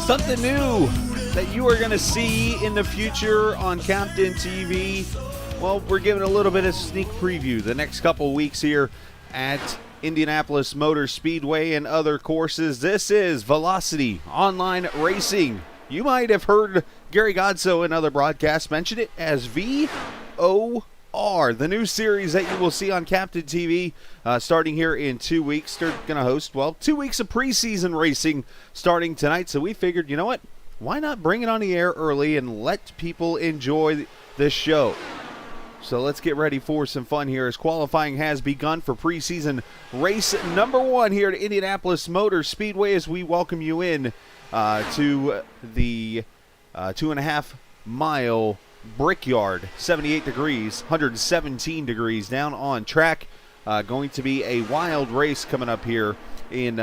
Something new that you are going to see in the future on Captain TV. Well, we're giving a little bit of sneak preview the next couple weeks here at Indianapolis Motor Speedway and other courses. This is Velocity Online Racing. You might have heard Gary Godso in other broadcasts mention it as VOR, the new series that you will see on Captain TV starting here in 2 weeks. They're going to host, 2 weeks of preseason racing starting tonight. So we figured, you know what? Why not bring it on the air early and let people enjoy this show? So let's get ready for some fun here as qualifying has begun for preseason race number 1 here at Indianapolis Motor Speedway as we welcome you in to the 2.5 mile Brickyard. 78 degrees, 117 degrees down on track. Going to be a wild race coming up here in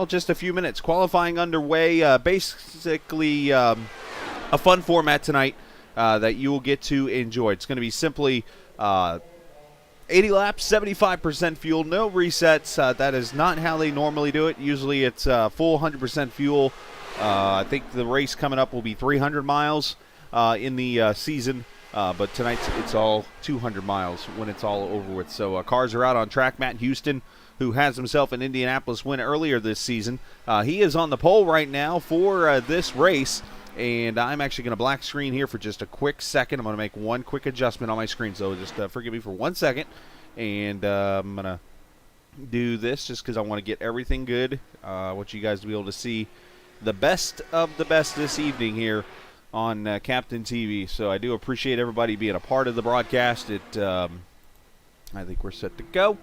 just a few minutes. Qualifying underway. Basically a fun format tonight that you will get to enjoy. It's going to be simply 80 laps, 75% fuel, no resets. That is not how they normally do it. Usually it's full 100% fuel. I think the race coming up will be 300 miles in the season. But tonight it's all 200 miles when it's all over with. So cars are out on track. Matt Houston, who has himself an Indianapolis win earlier this season, he is on the pole right now for this race. And I'm actually going to black screen here for just a quick second. I'm going to make one quick adjustment on my screen, so just forgive me for 1 second. And I'm going to do this just because I want to get everything good. I want you guys to be able to see the best of the best this evening here on Captain TV. So I do appreciate everybody being a part of the broadcast. I think we're set to go.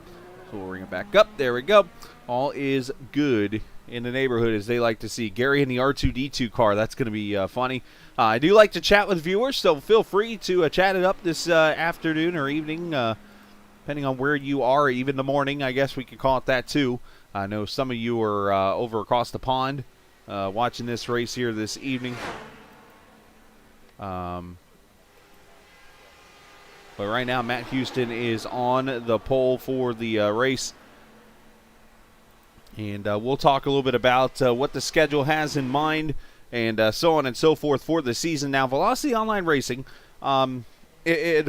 So we'll bring it back up. There we go. All is good in the neighborhood, as they like to see. Gary in the R2-D2 car. That's going to be funny. I do like to chat with viewers, so feel free to chat it up this afternoon or evening, depending on where you are, even the morning. I guess we could call it that too. I know some of you are over across the pond watching this race here this evening. But right now, Matt Houston is on the pole for the race. And we'll talk a little bit about what the schedule has in mind and so on and so forth for the season. Now, Velocity Online Racing, the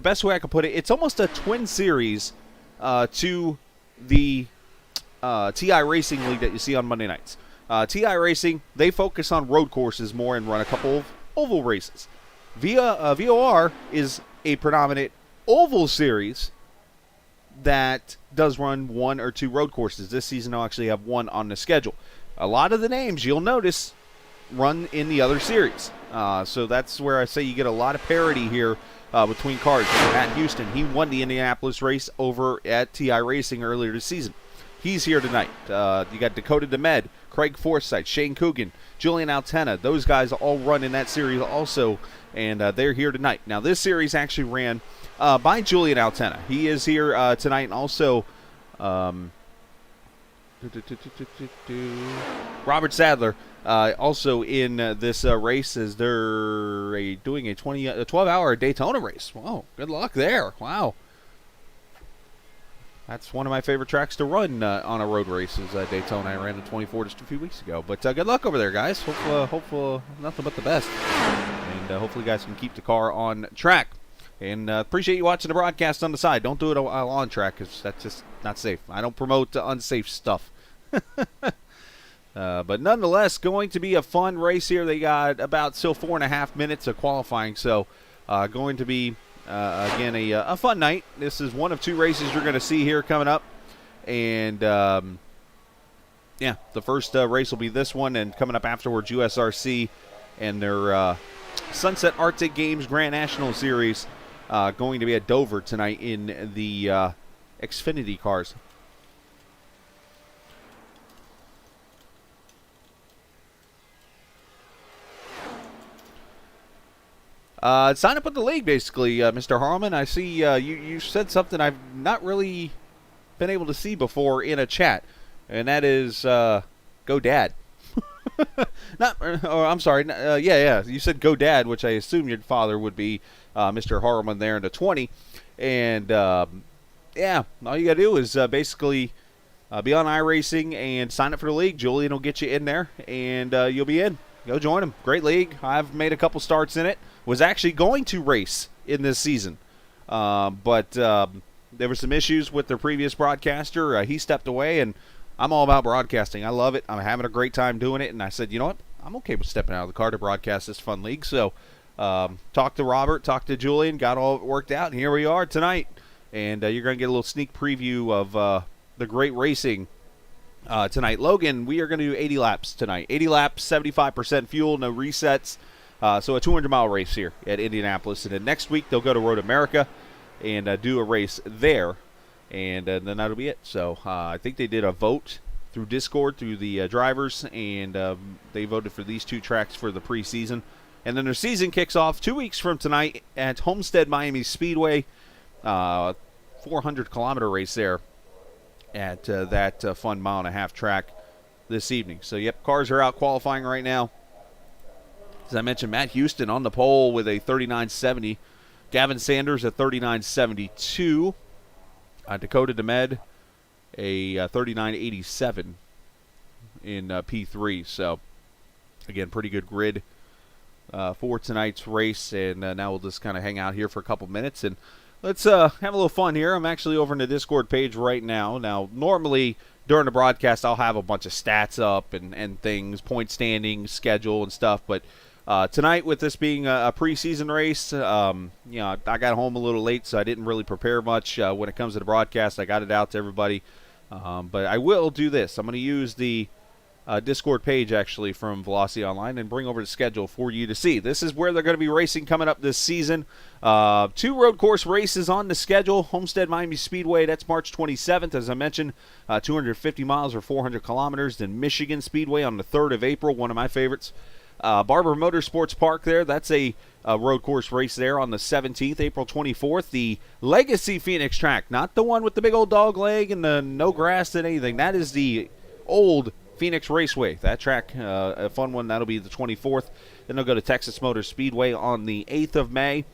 best way I could put it, it's almost a twin series to the TI Racing League that you see on Monday nights. TI Racing, they focus on road courses more and run a couple of oval races. VOR is a predominant oval series that does run 1 or 2 road courses. This season I'll actually have 1 on the schedule. A lot of the names you'll notice run in the other series. So that's where I say you get a lot of parity here between cars. Matt Houston, he won the Indianapolis race over at TI Racing earlier this season. He's here tonight. You got Dakota DeMed, Craig Forsythe, Shane Coogan, Julian Altena. Those guys all run in that series also, and they're here tonight. Now, this series actually ran by Julian Altena. He is here tonight, and also Robert Sadler. Also in this race is they're doing a 12-hour Daytona race. Wow, good luck there. Wow. That's one of my favorite tracks to run on a road race is Daytona. I ran the 24 just a few weeks ago. But good luck over there, guys. Hopefully nothing but the best. And hopefully you guys can keep the car on track. And appreciate you watching the broadcast on the side. Don't do it on track because that's just not safe. I don't promote unsafe stuff. But nonetheless, going to be a fun race here. They got about still 4.5 minutes of qualifying. So going to be, again, a fun night. This is one of two races you're going to see here coming up. And, yeah, the first race will be this one. And coming up afterwards, USRC and their Sunset Arctic Games Grand National Series going to be at Dover tonight in the Xfinity cars. Sign up with the league, basically, Mr. Harmon. I see you said something I've not really been able to see before in a chat, and that is go dad. I'm sorry. Yeah. You said go dad, which I assume your father would be Mr. Harmon there in the 20. And, yeah, all you got to do is basically be on iRacing and sign up for the league. Julian will get you in there, and you'll be in. Go join him. Great league. I've made a couple starts in it. Was actually going to race in this season. But there were some issues with their previous broadcaster. He stepped away, and I'm all about broadcasting. I love it. I'm having a great time doing it. And I said, you know what? I'm okay with stepping out of the car to broadcast this fun league. So talked to Robert, talked to Julian, got all of it worked out, and here we are tonight. And you're going to get a little sneak preview of the great racing tonight. Logan, we are going to do 80 laps tonight. 80 laps, 75% fuel, no resets. So a 200-mile race here at Indianapolis. And then next week they'll go to Road America and do a race there. And then that'll be it. So I think they did a vote through Discord, through the drivers, and they voted for these two tracks for the preseason. And then their season kicks off 2 weeks from tonight at Homestead, Miami Speedway. 400-kilometer race there at that fun mile-and-a-half track this evening. So, yep, cars are out qualifying right now. As I mentioned, Matt Houston on the pole with a 39.70. Gavin Sanders a 39.72. Dakota DeMed a 39.87 in P3. So, again, pretty good grid for tonight's race. And now we'll just kind of hang out here for a couple minutes. And let's have a little fun here. I'm actually over in the Discord page right now. Now, normally during the broadcast, I'll have a bunch of stats up and things, point standings, schedule, and stuff. But tonight, with this being a preseason race, I got home a little late, so I didn't really prepare much when it comes to the broadcast. I got it out to everybody. But I will do this. I'm going to use the Discord page, actually, from Velocity Online and bring over the schedule for you to see. This is where they're going to be racing coming up this season. 2 road course races on the schedule. Homestead Miami Speedway, that's March 27th, as I mentioned, 250 miles or 400 kilometers. Then Michigan Speedway on the 3rd of April, one of my favorites. Barber Motorsports Park there, that's a road course race there on the 17th, April 24th. The Legacy Phoenix track, not the one with the big old dog leg and the no grass and anything. That is the old Phoenix Raceway. That track, a fun one, that'll be the 24th. Then they'll go to Texas Motor Speedway on the 8th of May.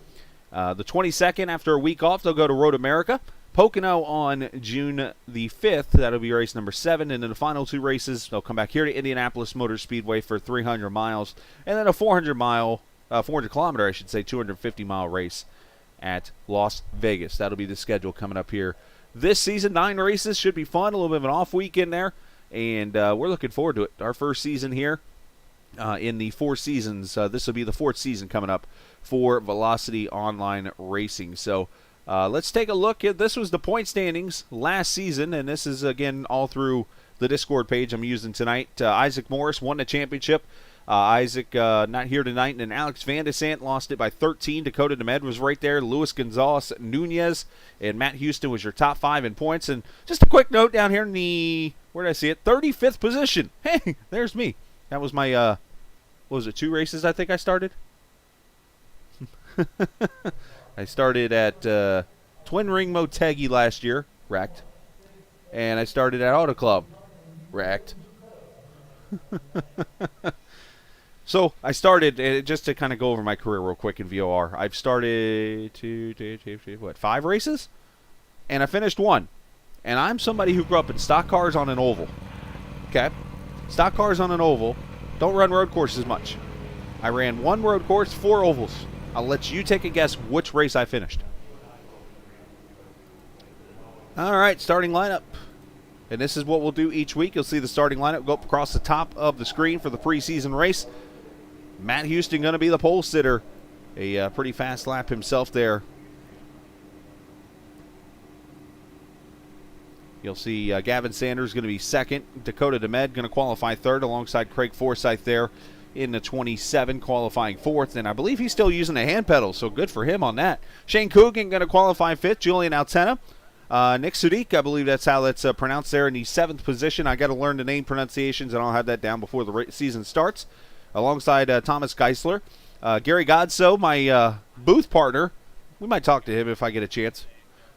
The 22nd, after a week off, they'll go to Road America. Pocono on June the 5th. That'll be race number 7. And then the final 2 races, they'll come back here to Indianapolis Motor Speedway for 300 miles. And then a 400-kilometer, 250-mile race at Las Vegas. That'll be the schedule coming up here this season. 9 races. Should be fun. A little bit of an off week in there. And we're looking forward to it. Our first season here in the 4 seasons. This will be the 4th season coming up for Velocity Online Racing. So let's take a look at this. Was the point standings last season, and this is, again, all through the Discord page I'm using tonight. Isaac Morris won the championship. Isaac not here tonight, and then Alex Van de Sant lost it by 13. Dakota DeMed was right there. Luis Gonzalez Nunez and Matt Houston was your top 5 in points. And just a quick note down here in the, where did I see it? 35th position. Hey, there's me. That was my, what was it, 2 races I think I started? I started at Twin Ring Motegi last year, wrecked. And I started at Auto Club, wrecked. So I started, just to kind of go over my career real quick in VOR, I've started 5 races? And I finished 1. And I'm somebody who grew up in stock cars on an oval. Okay? Stock cars on an oval. Don't run road courses much. I ran 1 road course, 4 ovals. I'll let you take a guess which race I finished. All right, starting lineup. And this is what we'll do each week. You'll see the starting lineup go up across the top of the screen for the preseason race. Matt Houston going to be the pole sitter. A pretty fast lap himself there. You'll see Gavin Sanders going to be second. Dakota DeMed going to qualify third alongside Craig Forsyth there in the 27, qualifying fourth. And I believe he's still using a hand pedal, so good for him on that. Shane Coogan going to qualify fifth. Julian Altena. Nick Sudik, I believe that's how that's pronounced there, in the 7th position. I got to learn the name pronunciations, and I'll have that down before the season starts. Alongside Thomas Geisler. Gary Godso, my booth partner. We might talk to him if I get a chance.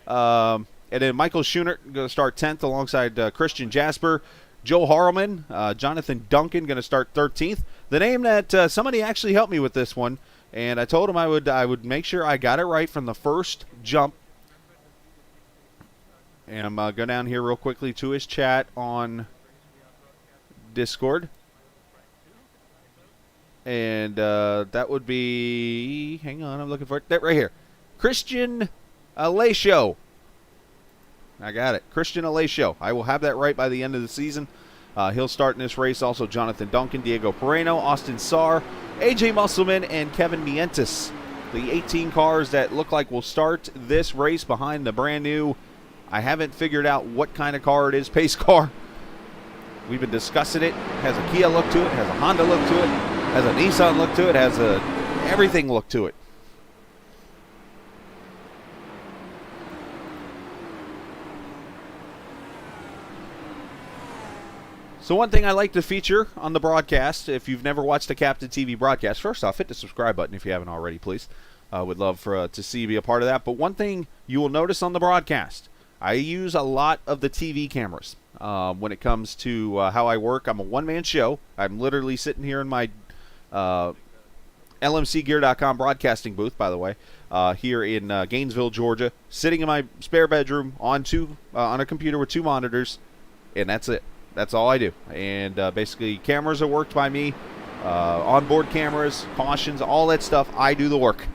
And then Michael Schoonert going to start 10th alongside Christian Jasper. Joe Harleman, Jonathan Duncan going to start 13th. The name that somebody actually helped me with this one, and I told him I would make sure I got it right from the first jump. And I'm going to go down here real quickly to his chat on Discord. And that would be, hang on, I'm looking for it. That right here. Christian Alessio. I got it. Christian Alessio. I will have that right by the end of the season. He'll start in this race. Also Jonathan Duncan, Diego Pereno, Austin Sarr, AJ Musselman, and Kevin Mientis. The 18 cars that look like will start this race behind the brand new, I haven't figured out what kind of car it is, pace car. We've been discussing it. It has a Kia look to it, has a Honda look to it, has a Nissan look to it, has a everything look to it. So one thing I like to feature on the broadcast, if you've never watched a Captain TV broadcast, first off, hit the subscribe button if you haven't already, please. Would love to see you be a part of that. But one thing you will notice on the broadcast, I use a lot of the TV cameras when it comes to how I work. I'm a one-man show. I'm literally sitting here in my LMCgear.com broadcasting booth, by the way, here in Gainesville, Georgia, sitting in my spare bedroom on a computer with 2 monitors, and that's it. That's all I do. And basically, cameras are worked by me, onboard cameras, cautions, all that stuff. I do the work,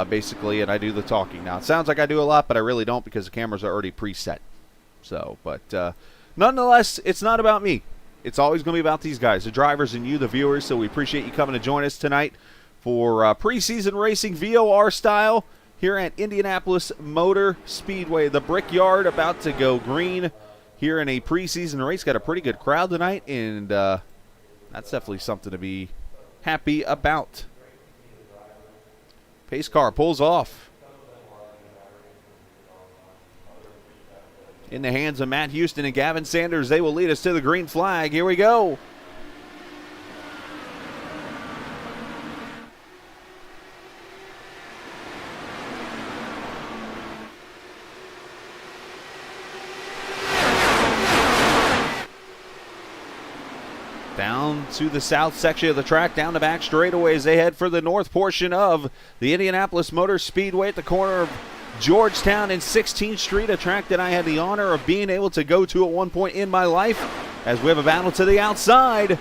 basically, and I do the talking. Now, it sounds like I do a lot, but I really don't because the cameras are already preset. So, but nonetheless, it's not about me. It's always going to be about these guys, the drivers and you, the viewers. So we appreciate you coming to join us tonight for preseason racing VOR style here at Indianapolis Motor Speedway. The Brickyard about to go green here in a preseason race. Got a pretty good crowd tonight, and that's definitely something to be happy about. Pace car pulls off. In the hands of Matt Houston and Gavin Sanders, they will lead us to the green flag. Here we go. Down to the south section of the track, down the back straightaways. They head for the north portion of the Indianapolis Motor Speedway at the corner of Georgetown and 16th Street, a track that I had the honor of being able to go to at one point in my life, as we have a battle to the outside.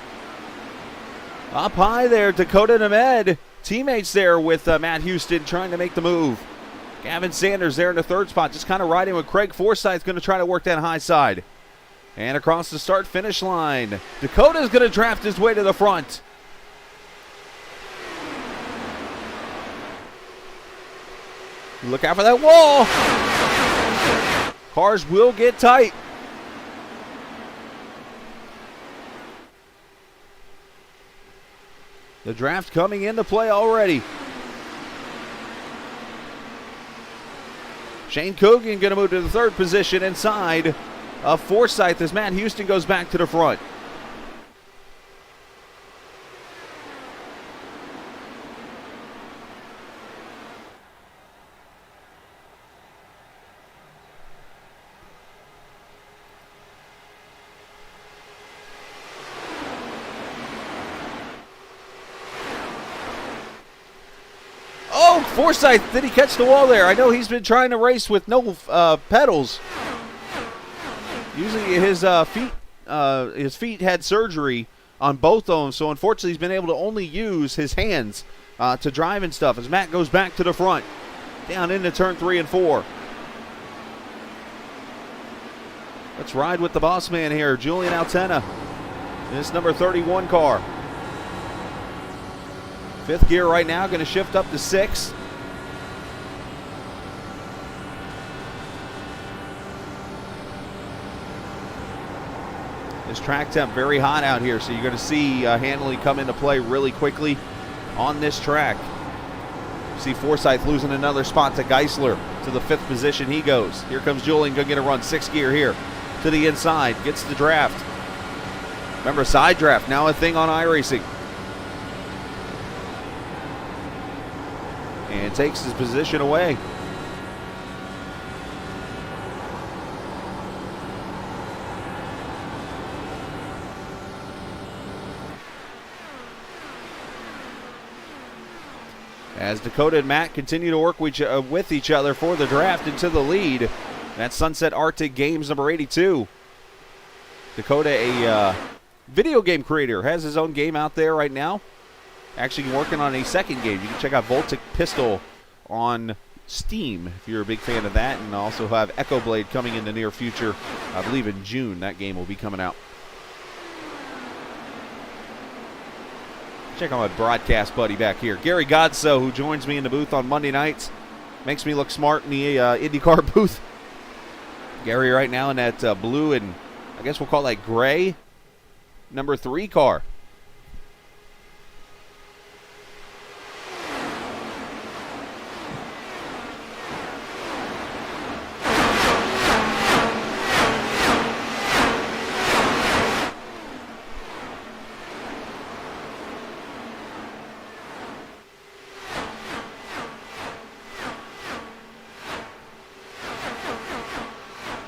Up high there, Dakota DeMed. Teammates there with Matt Houston trying to make the move. Gavin Sanders there in the 3rd spot, just kind of riding with Craig Forsyth, going to try to work that high side. And across the start-finish line, Dakota's going to draft his way to the front. Look out for that wall. Cars will get tight. The draft coming into play already. Shane Coogan going to move to the 3rd position inside of Forsyth as Matt Houston goes back to the front. Forsyth, did he catch the wall there? I know he's been trying to race with no pedals. Usually his feet had surgery on both of them, so unfortunately he's been able to only use his hands to drive and stuff as Matt goes back to the front, down into turn 3 and 4. Let's ride with the boss man here, Julian Altena, in this number 31 car. 5th gear right now, going to shift up to 6. This track temp very hot out here, so you're going to see handling come into play really quickly on this track. See Forsyth losing another spot to Geisler. To the 5th position he goes. Here comes Julian, going to get a run. 6th gear here to the inside. Gets the draft. Remember, side draft, now a thing on iRacing. And takes his position away. As Dakota and Matt continue to work with each other for the draft into the lead. That's Sunset Arctic Games number 82. Dakota, a video game creator, has his own game out there right now. Actually working on a second game. You can check out Voltic Pistol on Steam if you're a big fan of that. And also have Echo Blade coming in the near future. I believe in June that game will be coming out. Check out my broadcast buddy back here, Gary Godso, who joins me in the booth on Monday nights. Makes me look smart in the IndyCar booth. Gary right now in that blue and I guess we'll call that gray number 3 car.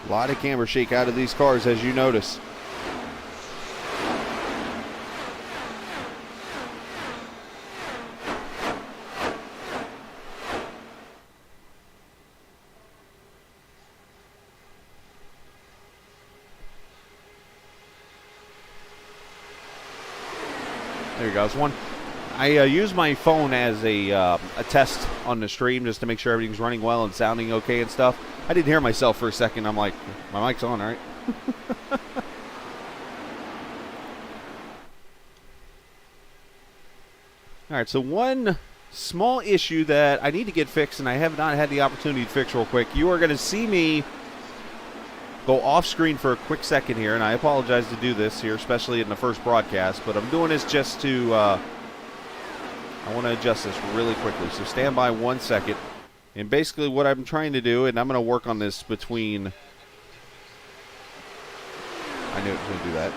A lot of camber shake out of these cars, as you notice. There you go. It's one. I use my phone as a test on the stream just to make sure everything's running well and sounding okay and stuff. I didn't hear myself for a second. I'm like, my mic's on, right? All right, so one small issue that I need to get fixed, and I have not had the opportunity to fix real quick. You are going to see me go off screen for a quick second here, and I apologize to do this here, especially in the first broadcast, but I'm doing this just to, I want to adjust this really quickly, so stand by 1 second. And basically what I'm trying to do, and I'm going to work on this between, I knew it was going to do that.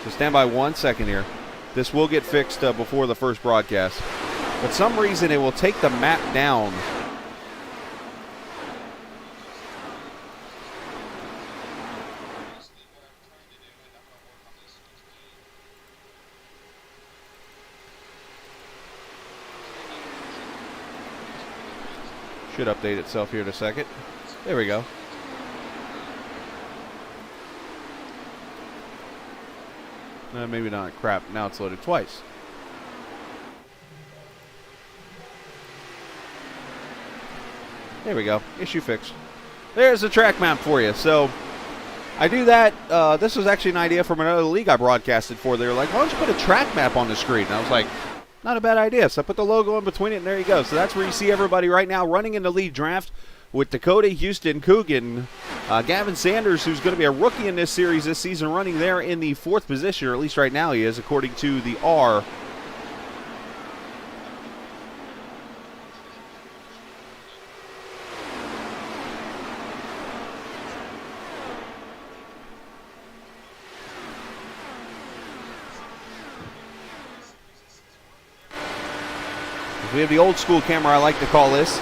So stand by 1 second here. This will get fixed before the first broadcast. But some reason it will take the map down. Should update itself here in a second. There we go. Maybe not. Crap. Now it's loaded twice. There we go. Issue fixed. There's the track map for you. So I do that. This was actually an idea from another league I broadcasted for. They were like, why don't you put a track map on the screen? And I was like, not a bad idea. So I put the logo in between it, and there you go. So that's where you see everybody right now running in the lead draft with Dakota, Houston, Coogan, Gavin Sanders, who's going to be a rookie in this series this season, running there in the 4th position, or at least right now he is, according to the R. We have the old school camera, I like to call this.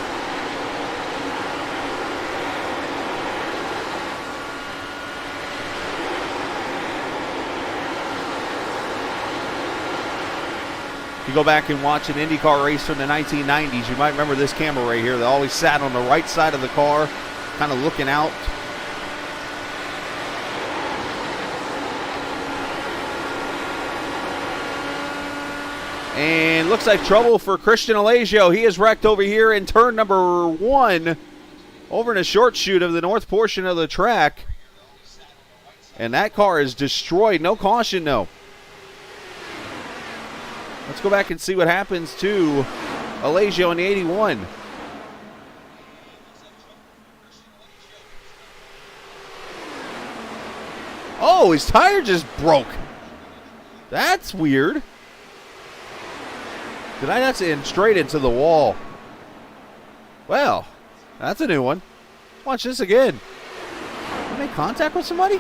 If you go back and watch an IndyCar race from the 1990s, you might remember this camera right here. They always sat on the right side of the car, kind of looking out. And looks like trouble for Christian Allegio. He is wrecked over here in turn number 1, over in a short chute of the north portion of the track. And that car is destroyed. No caution, no. Let's go back and see what happens to Allegio in the 81. Oh, his tire just broke. That's weird. Did I not see him straight into the wall? Well, that's a new one. Watch this again. Did they make contact with somebody?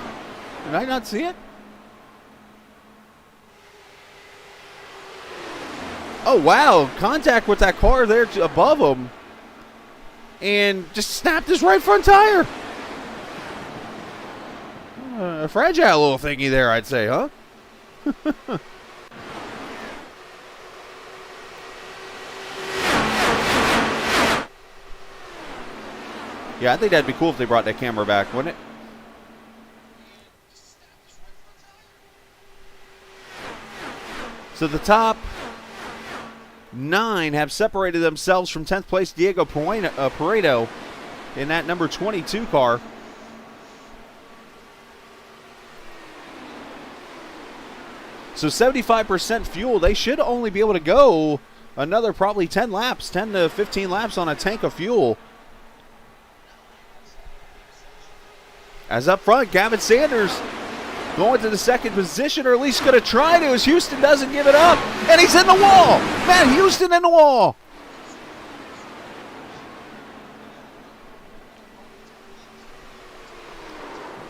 Did I not see it? Oh, wow. Contact with that car there above him. And just snapped his right front tire. A fragile little thingy there, I'd say, huh? Yeah, I think that'd be cool if they brought that camera back, wouldn't it? So the top 9 have separated themselves from 10th place Diego Pareto in that number 22 car. So 75% fuel. They should only be able to go another probably 10 laps, 10 to 15 laps on a tank of fuel. As up front, Gavin Sanders going to the second position, or at least going to try to, as Houston doesn't give it up. And he's in the wall. Matt Houston in the wall.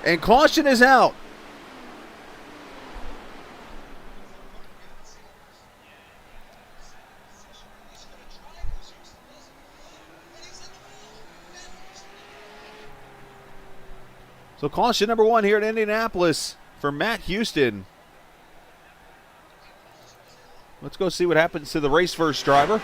And caution is out. So caution number 1 here at Indianapolis for Matt Houston. Let's go see what happens to the race first driver.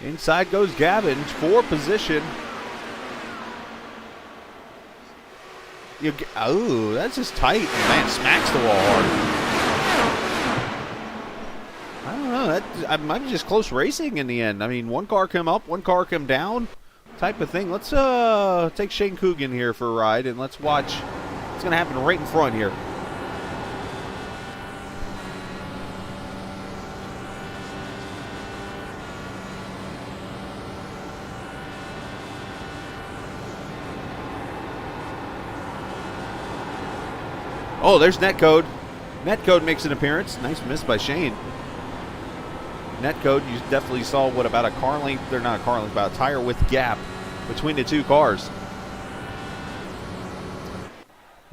Inside goes Gavin for position. Oh, that's just tight. Man, smacks the wall hard. I don't know. That might be just close racing in the end. I mean, one car come up, one car come down type of thing. Let's take Shane Coogan here for a ride, and let's watch what's going to happen right in front here. Oh, there's Netcode. Netcode makes an appearance. Nice miss by Shane. Netcode, you definitely saw what about a car length, they're not a car length, about a tire width gap between the two cars.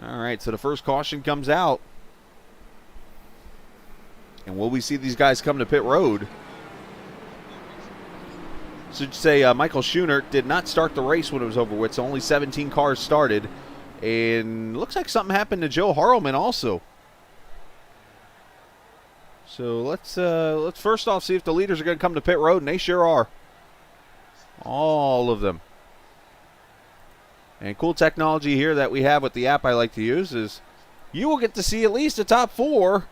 All right, so the first caution comes out. And will we see these guys come to pit road? Should say Michael Schoonert did not start the race when it was over with, so only 17 cars started. And looks like something happened to Joe Harleman also. So let's first off see if the leaders are going to come to pit road, and they sure are. All of them. And cool technology here that we have with the app I like to use is you will get to see at least the top 4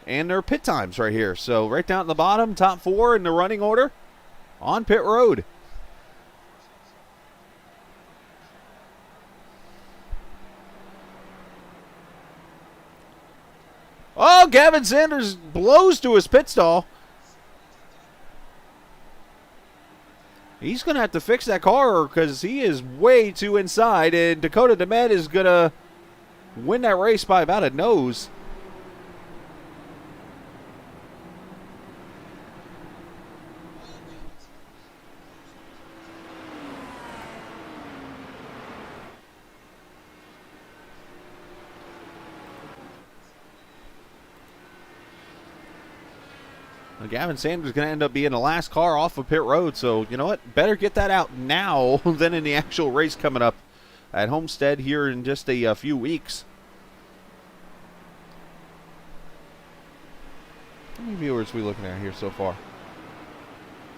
and their pit times right here. So right down at the bottom, top 4 in the running order on pit road. Oh, Gavin Sanders blows to his pit stall. He's going to have to fix that car because he is way too inside, and Dakota DeMed is going to win that race by about a nose. Gavin Sanders is going to end up being the last car off of pit road, so you know what? Better get that out now than in the actual race coming up at Homestead here in just a few weeks. How many viewers are we looking at here so far?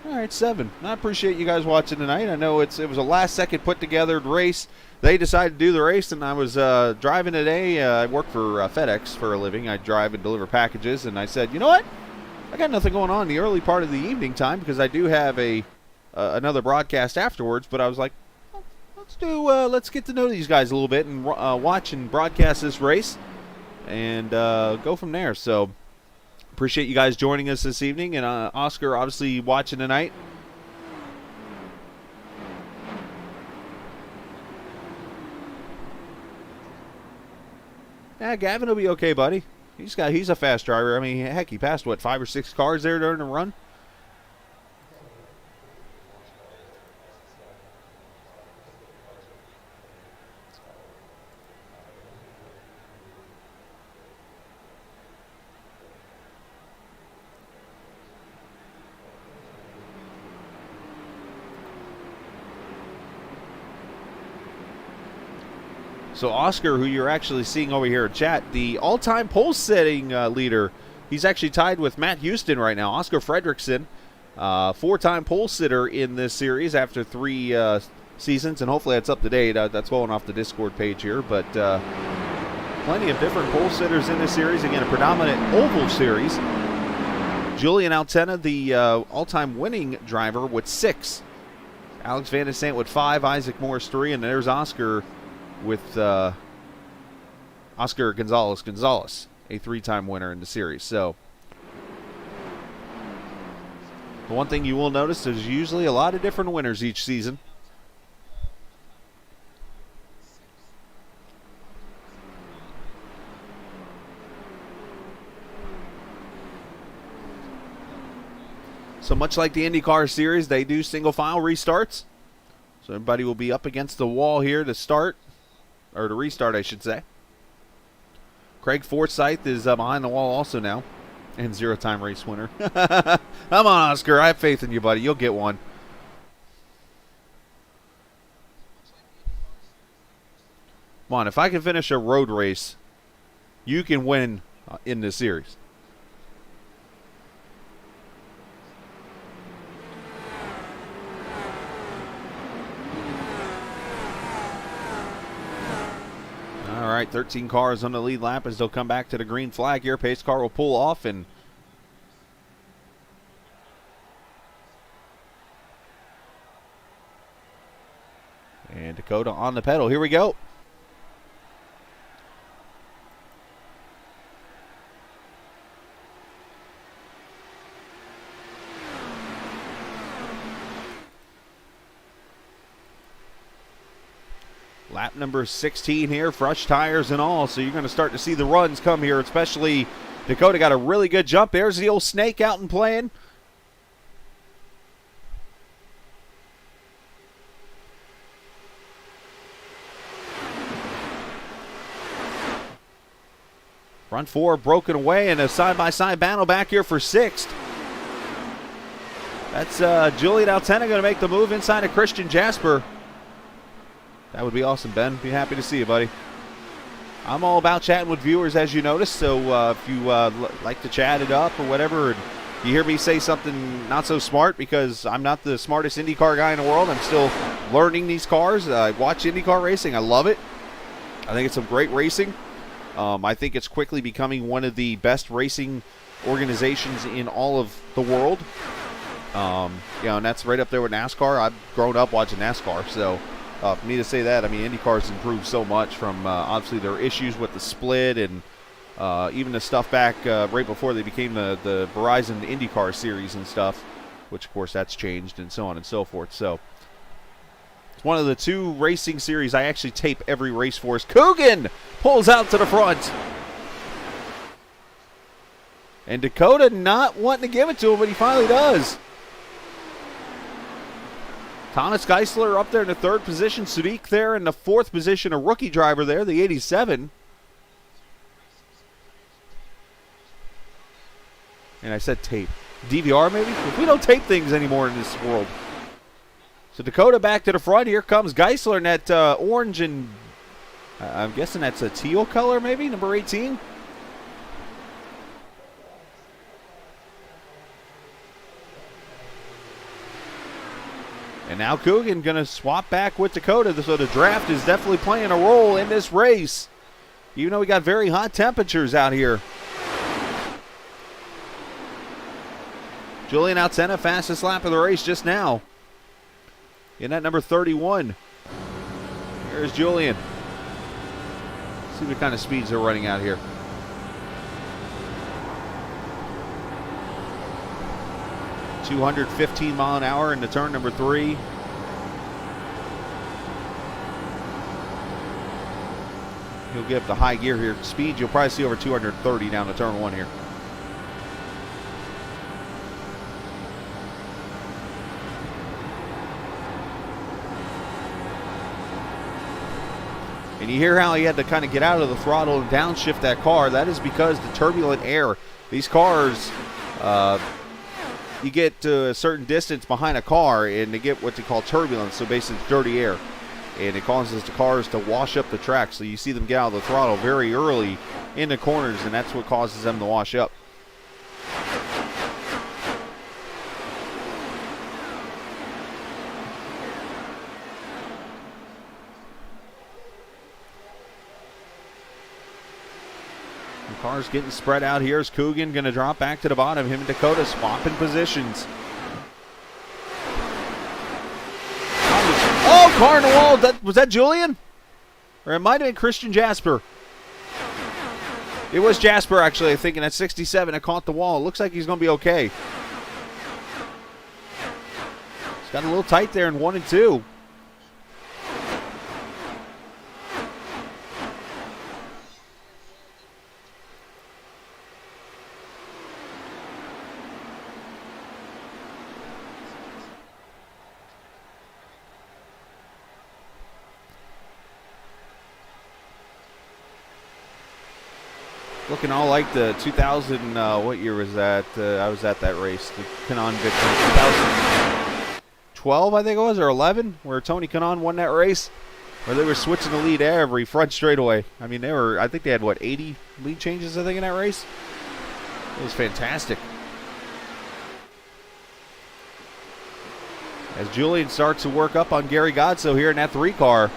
All right, 7. I appreciate you guys watching tonight. I know it was a last-second put-together race. They decided to do the race, and I was driving today. I work for FedEx for a living. I drive and deliver packages, and I said, you know what? I got nothing going on in the early part of the evening time because I do have another broadcast afterwards. But I was like, let's get to know these guys a little bit and watch and broadcast this race, and go from there. So appreciate you guys joining us this evening, and Oscar obviously watching tonight. Yeah, Gavin will be okay, buddy. He's a fast driver. I mean, heck, he passed, what, 5 or 6 cars there during the run? So Oscar, who you're actually seeing over here in chat, the all-time pole-setting leader, he's actually tied with Matt Houston right now. Oscar Fredrickson, 4-time pole-sitter in this series after 3 seasons, and hopefully that's up to date. That's going off the Discord page here, but plenty of different pole-sitters in this series. Again, a predominant oval series. Julian Altena, the all-time winning driver, with 6. Alex Van de Sant with 5, Isaac Morris 3, and there's Oscar with Oscar Gonzalez, a 3-time winner in the series. So the one thing you will notice, there's usually a lot of different winners each season. So much like the IndyCar series, they do single file restarts. So everybody will be up against the wall here to start. Or to restart, I should say. Craig Forsyth is behind the wall also now. And 0-time race winner. Come on, Oscar. I have faith in you, buddy. You'll get one. Come on. If I can finish a road race, you can win in this series. All right, 13 cars on the lead lap as they'll come back to the green flag here. Pace car will pull off, and Dakota on the pedal. Here we go. Lap number 16 here, fresh tires and all, so you're going to start to see the runs come here, especially Dakota got a really good jump. There's the old snake out and playing. Front 4 broken away, and a side-by-side battle back here for 6th. That's Julian Altena going to make the move inside of Christian Jasper. That would be awesome, Ben. Be happy to see you, buddy. I'm all about chatting with viewers, as you notice, so if you like to chat it up or whatever, and you hear me say something not so smart, because I'm not the smartest IndyCar guy in the world. I'm still learning these cars. I watch IndyCar racing. I love it. I think it's some great racing. I think it's quickly becoming one of the best racing organizations in all of the world. And that's right up there with NASCAR. I've grown up watching NASCAR, so for me to say that, I mean, IndyCar's improved so much from obviously their issues with the split and even the stuff back right before they became the Verizon IndyCar series and stuff, which of course that's changed, and so on and so forth. So it's one of the 2 racing series I actually tape every race for. Coogan pulls out to the front. And Dakota not wanting to give it to him, but he finally does. Thomas Geisler up there in the 3rd position. Sadiq there in the 4th position. A rookie driver there, the 87. And I said tape. DVR maybe? We don't tape things anymore in this world. So Dakota back to the front. Here comes Geisler in that orange and I'm guessing that's a teal color maybe, number 18. And now Coogan going to swap back with Dakota, so the draft is definitely playing a role in this race, even though we got very hot temperatures out here. Julian Alcena, fastest lap of the race just now. In that number 31. Here's Julian. See what kind of speeds they're running out here. .215 mile an hour into turn number 3. He'll get up to high gear here. Speed, you'll probably see over 230 down to turn 1 here. And you hear how he had to kind of get out of the throttle and downshift that car. That is because the turbulent air. These cars, you get to a certain distance behind a car and they get what they call turbulence, so basically it's dirty air. And it causes the cars to wash up the track. So you see them get out of the throttle very early in the corners, and that's what causes them to wash up. Cars getting spread out. Here's Coogan going to drop back to the bottom. Him and Dakota swapping positions. Oh, car in the wall. Was that Julian? Or it might have been Christian Jasper. It was Jasper, actually, I think, and at 67, it caught the wall. It looks like he's going to be okay. It's got a little tight there in 1 and 2. Looking all like the 2000, what year was that? I was at that race, the Kanaan victory. 2012, I think it was, or 11, where Tony Kanaan won that race, where they were switching the lead every front straightaway. I mean, I think they had, what, 80 lead changes, I think, in that race? It was fantastic. As Julian starts to work up on Gary Godso here in that 3 car.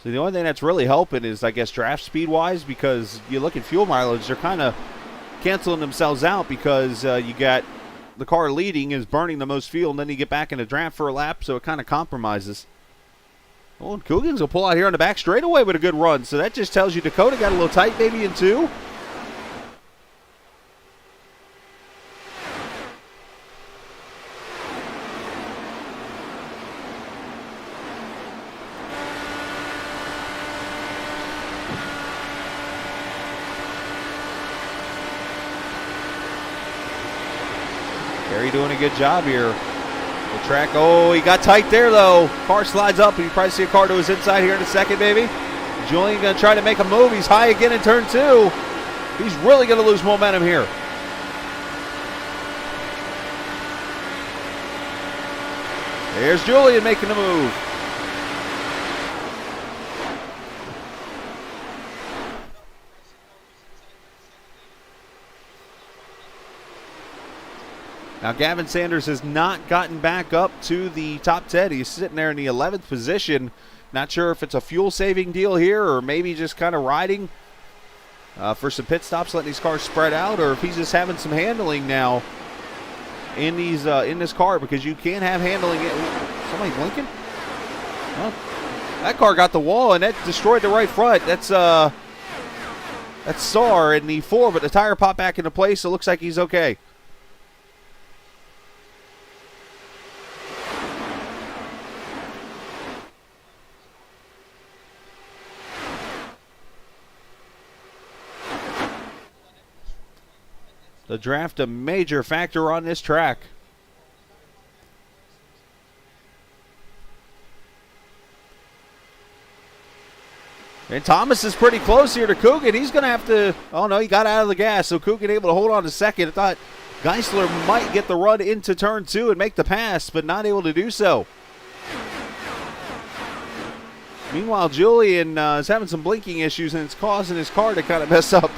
So the only thing that's really helping is, I guess, draft speed-wise, because you look at fuel mileage, they're kind of canceling themselves out because you got the car leading is burning the most fuel, and then you get back in the draft for a lap, so it kind of compromises. Oh, and Coogan's will pull out here on the back straightaway with a good run, so that just tells you Dakota got a little tight maybe in 2. Gary doing a good job here. The track, oh, he got tight there, though. Car slides up, and you probably see a car to his inside here in a second, maybe. Julian going to try to make a move. He's high again in turn 2. He's really going to lose momentum here. There's Julian making the move. Now, Gavin Sanders has not gotten back up to the top 10. He's sitting there in the 11th position. Not sure if it's a fuel-saving deal here or maybe just kind of riding for some pit stops, letting these cars spread out, or if he's just having some handling now in these in this car, because you can have handling. Somebody blinking? Well, that car got the wall, and that destroyed the right front. That's Sar in the 4, but the tire popped back into place, so it looks like he's okay. the draft a major factor on this track. And Thomas is pretty close here to Coogan. He's going to have to, oh no, he got out of the gas, so Coogan able to hold on to second. I thought Geisler might get the run into turn 2 and make the pass, but not able to do so. Meanwhile, Julian is having some blinking issues, and it's causing his car to kind of mess up.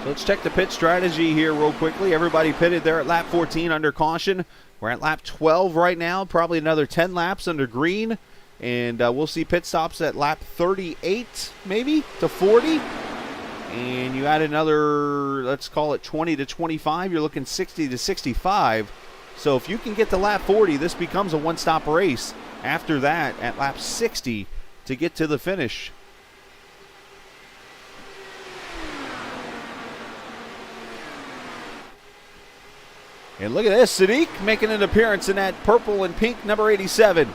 So let's check the pit strategy here real quickly. Everybody pitted there at lap 14 under caution. We're at lap 12 right now, probably another 10 laps under green. And we'll see pit stops at lap 38 maybe to 40. And you add another, let's call it 20 to 25. You're looking 60 to 65. So if you can get to lap 40, this becomes a one-stop race. After that, at lap 60 to get to the finish. And look at this, Sadiq making an appearance in that purple and pink number 87.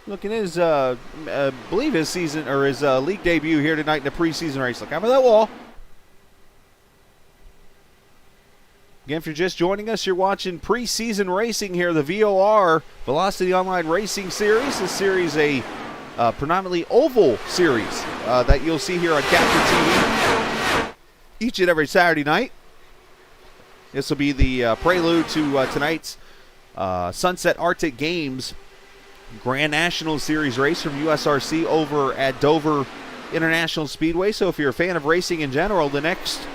Looking at his, I believe his season or his league debut here tonight in the preseason race. Look out for that wall. Again, if you're just joining us, you're watching preseason racing here, the VOR Velocity Online Racing Series. This series a predominantly oval series that you'll see here on Captain TV each and every Saturday night. This will be the prelude to tonight's Sunset Arctic Games Grand National Series race from USRC over at Dover International Speedway. So if you're a fan of racing in general, the next,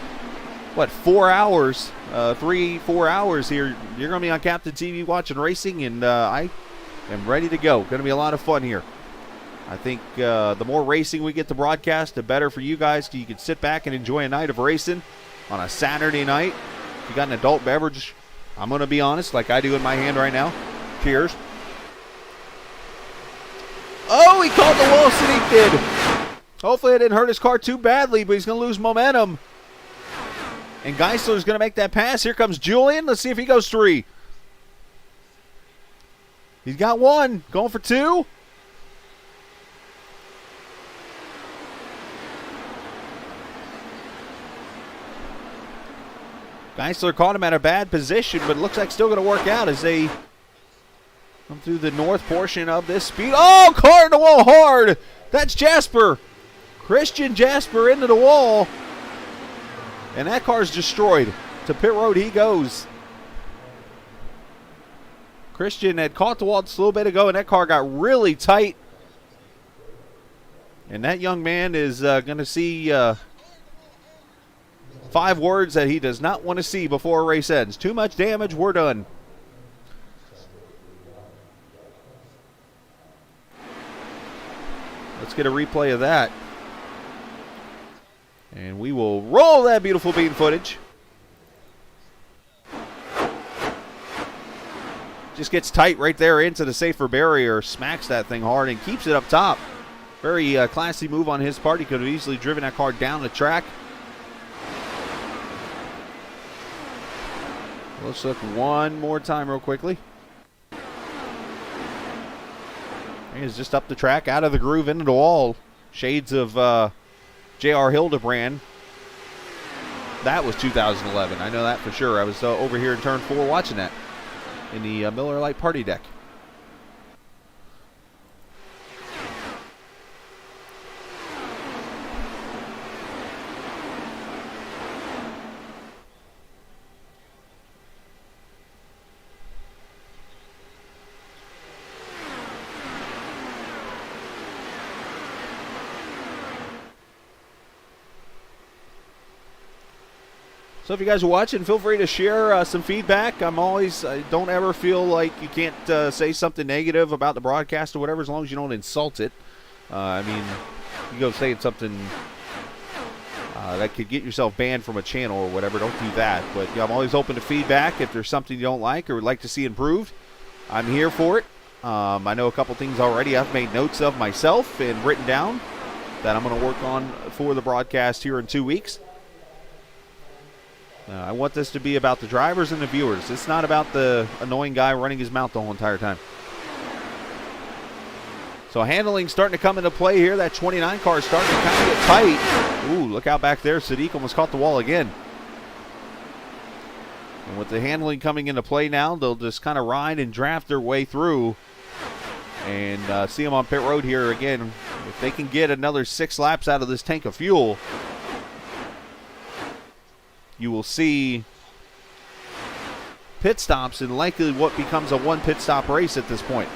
4 hours, 3-4 hours here, you're going to be on Captain TV watching racing, and I am ready to go. Going to be a lot of fun here. I think the more racing we get to broadcast, the better for you guys. You can sit back and enjoy a night of racing on a Saturday night. If you got an adult beverage, I'm going to be honest, like I do in my hand right now. Cheers. Oh, he caught the wall, Sadiq did. Hopefully it didn't hurt his car too badly, but he's going to lose momentum. And Geisler's going to make that pass. Here comes Julian. Let's see if he goes 3. He's got 1. Going for 2. Geisler caught him at a bad position, but it looks like still going to work out as they come through the north portion of this speed. Oh, car in the wall hard. That's Jasper. Christian Jasper into the wall. And that car's destroyed. To pit road he goes. Christian had caught the wall just a little bit ago, and that car got really tight. And that young man is going to see 5 words that he does not want to see before a race ends. Too much damage, we're done. Let's get a replay of that. And we will roll that beautiful bean footage. Just gets tight right there into the safer barrier. Smacks that thing hard and keeps it up top. Very classy move on his part. He could have easily driven that car down the track. Let's look one more time real quickly. He's just up the track, out of the groove, into the wall. Shades of J.R. Hildebrand. That was 2011. I know that for sure. I was over here in turn 4 watching that in the Miller Lite party deck. So if you guys are watching, feel free to share some feedback. I'm always, don't ever feel like you can't say something negative about the broadcast or whatever, as long as you don't insult it. I mean, you go saying something that could get yourself banned from a channel or whatever, don't do that. But I'm always open to feedback. If there's something you don't like or would like to see improved, I'm here for it. I know a couple things already I've made notes of myself and written down that I'm going to work on for the broadcast here in 2 weeks. I want this to be about the drivers and the viewers. It's not about the annoying guy running his mouth the whole entire time. So handling starting to come into play here. That 29 car is starting to kind of get tight. Ooh, look out back there. Sadiq almost caught the wall again. And with the handling coming into play now, they'll just kind of ride and draft their way through. And see them on pit road here again. If they can get another 6 laps out of this tank of fuel, you will see pit stops and likely what becomes a 1 pit stop race at this point.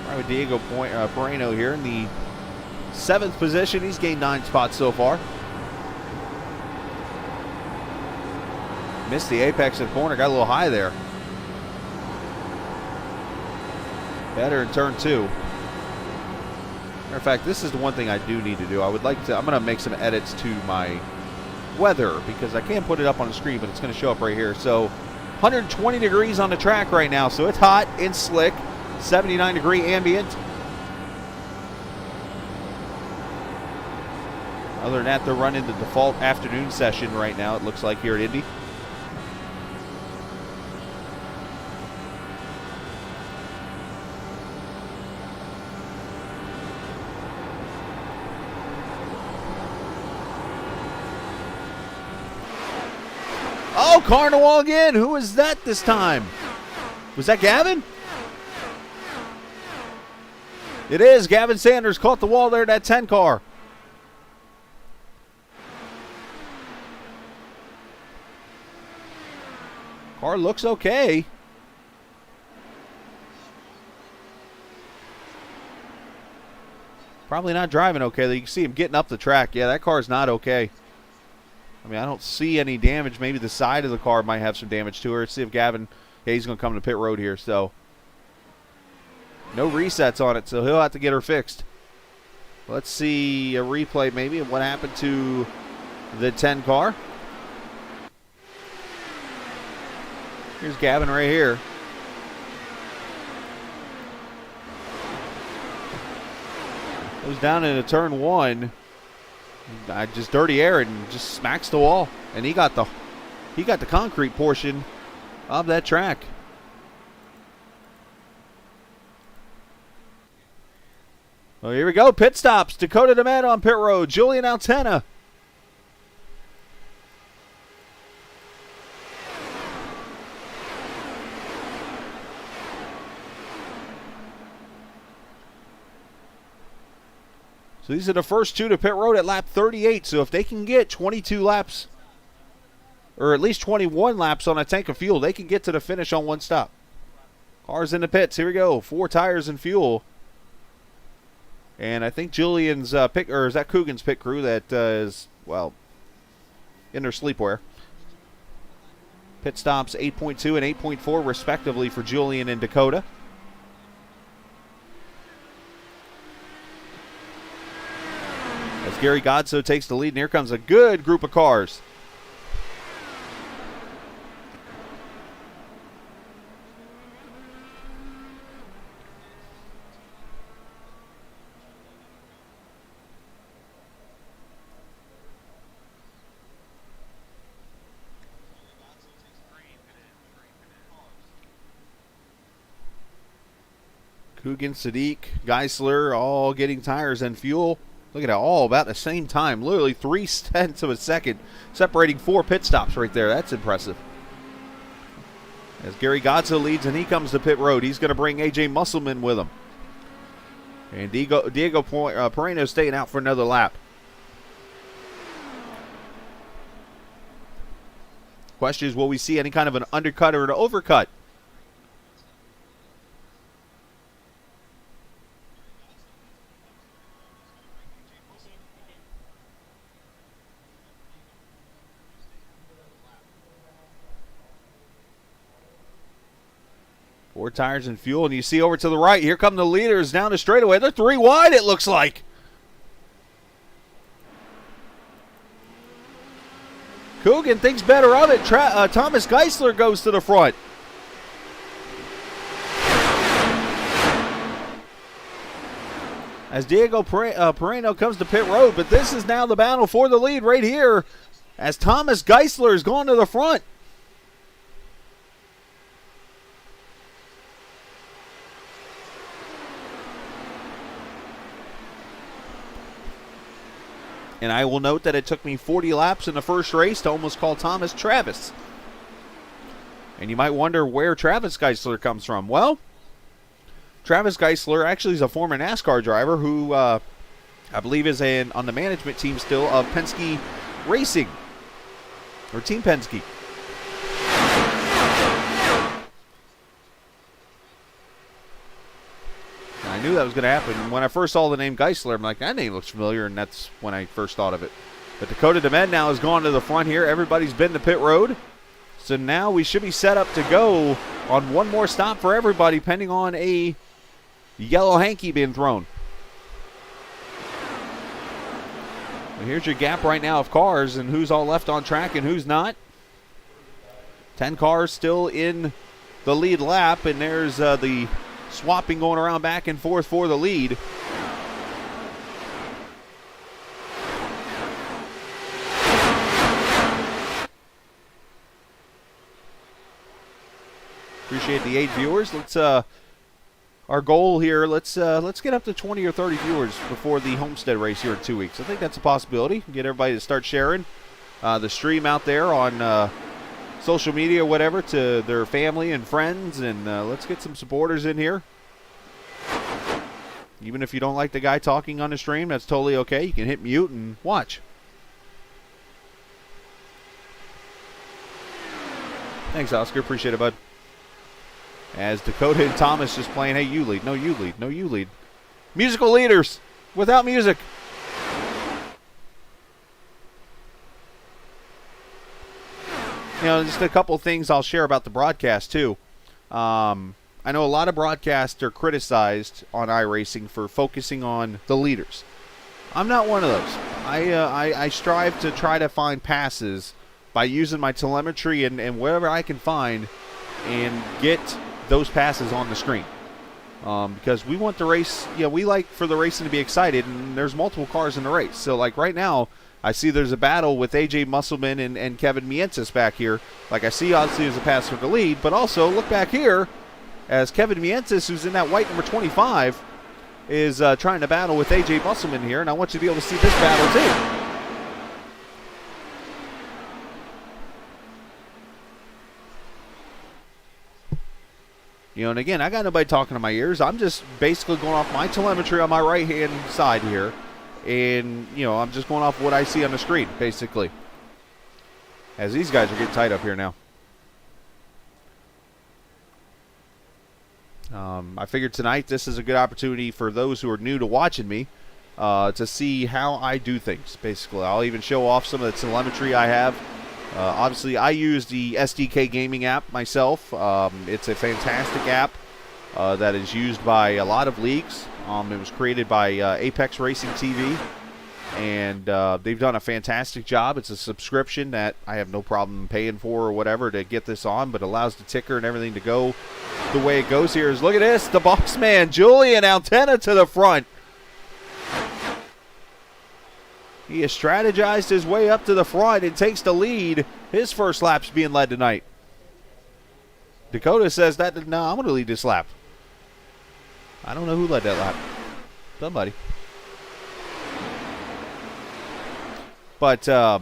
Right with Diego Pereno here in the 7th position. He's gained 9 spots so far. Missed the apex of the corner, got a little high there. Better in turn 2. Matter of fact, this is the one thing I do need to do. I'm going to make some edits to my weather because I can't put it up on the screen, but it's going to show up right here. So 120 degrees on the track right now, so it's hot and slick. 79 degree ambient. Other than that, they're running the default afternoon session right now, it looks like, here at Indy. Oh, Carnival again. Who was that this time? Was that Gavin? It is. Gavin Sanders caught the wall there, that 10 car. Car looks okay. Probably not driving okay. You can see him getting up the track. Yeah, that car's not okay. I mean, I don't see any damage. Maybe the side of the car might have some damage to her. Let's see if Gavin, yeah, he's going to come to pit road here. So, no resets on it, so he'll have to get her fixed. Let's see a replay maybe of what happened to the 10 car. Here's Gavin right here. Goes down into turn 1. Just dirty air and just smacks the wall. And he got the concrete portion of that track. Well, here we go. Pit stops. Dakota DeMette on pit road. Julian Altena. So these are the first 2 to pit road at lap 38. So if they can get 22 laps, or at least 21 laps on a tank of fuel, they can get to the finish on 1 stop. Cars in the pits. Here we go. 4 tires and fuel. And I think Julian's pick, or is that Coogan's pit crew that is, well, in their sleepwear. Pit stops 8.2 and 8.4 respectively for Julian and Dakota. As Gary Godso takes the lead, and here comes a good group of cars. Coogan, Sadiq, Geisler all getting tires and fuel. Look at that, all about the same time. Literally 0.3 of a second separating 4 pit stops right there. That's impressive. As Gary Godso leads and he comes to pit road, he's going to bring A.J. Musselman with him. And Diego Pereno staying out for another lap. Question is, will we see any kind of an undercut or an overcut? Four tires and fuel, and you see over to the right, here come the leaders down the straightaway. They're 3 wide, it looks like. Coogan thinks better of it. Thomas Geisler goes to the front. as Diego Pereno comes to pit road. But this is now the battle for the lead right here as Thomas Geisler is going to the front. And I will note that it took me 40 laps in the first race to almost call Thomas Travis. And you might wonder where Travis Geisler comes from. Well, Travis Geisler actually is a former NASCAR driver who I believe is on the management team still of Penske Racing, or Team Penske. I knew that was going to happen. When I first saw the name Geisler, I'm like, that name looks familiar, and that's when I first thought of it. But Dakota DeMed now has gone to the front here. Everybody's been to pit road. So now we should be set up to go on one more stop for everybody, pending on a yellow hanky being thrown. Well, here's your gap right now of cars and who's all left on track and who's not. 10 cars still in the lead lap, and there's the swapping going around back and forth for the lead. Appreciate the 8 viewers. Let's our goal here. Let's get up to 20 or 30 viewers before the Homestead race here in 2 weeks. I think that's a possibility. Get everybody to start sharing the stream out there on social media, whatever, to their family and friends, and let's get some supporters in here. Even if you don't like the guy talking on the stream, that's totally okay. You can hit mute and watch. Thanks, Oscar. Appreciate it, bud. As Dakota and Thomas just playing, hey, you lead. No, you lead. No, you lead. Musical leaders without music. You know, just a couple things I'll share about the broadcast, too. I know a lot of broadcasts are criticized on iRacing for focusing on the leaders. I'm not one of those. I strive to try to find passes by using my telemetry and whatever I can find and get those passes on the screen. Because we want the race, we like for the racing to be excited, and there's multiple cars in the race. So, like right now, I see there's a battle with A.J. Musselman and Kevin Miensis back here. Like I see, obviously, there's a pass for the lead, but also look back here as Kevin Miensis, who's in that white number 25, is trying to battle with A.J. Musselman here, and I want you to be able to see this battle too. And again, I got nobody talking to my ears. I'm just basically going off my telemetry on my right-hand side here. And, I'm just going off what I see on the screen, basically. As these guys are getting tight up here now. I figured tonight this is a good opportunity for those who are new to watching me to see how I do things, basically. I'll even show off some of the telemetry I have. Obviously, I use the SDK Gaming app myself. It's a fantastic app that is used by a lot of leagues. It was created by Apex Racing TV, and they've done a fantastic job. It's a subscription that I have no problem paying for or whatever to get this on, but allows the ticker and everything to go the way it goes here. Look at this, the boss man, Julian Altena to the front. He has strategized his way up to the front and takes the lead. His first lap's being led tonight. Dakota says that, no, I'm going to lead this lap. I don't know who led that lap. Somebody. But, yeah,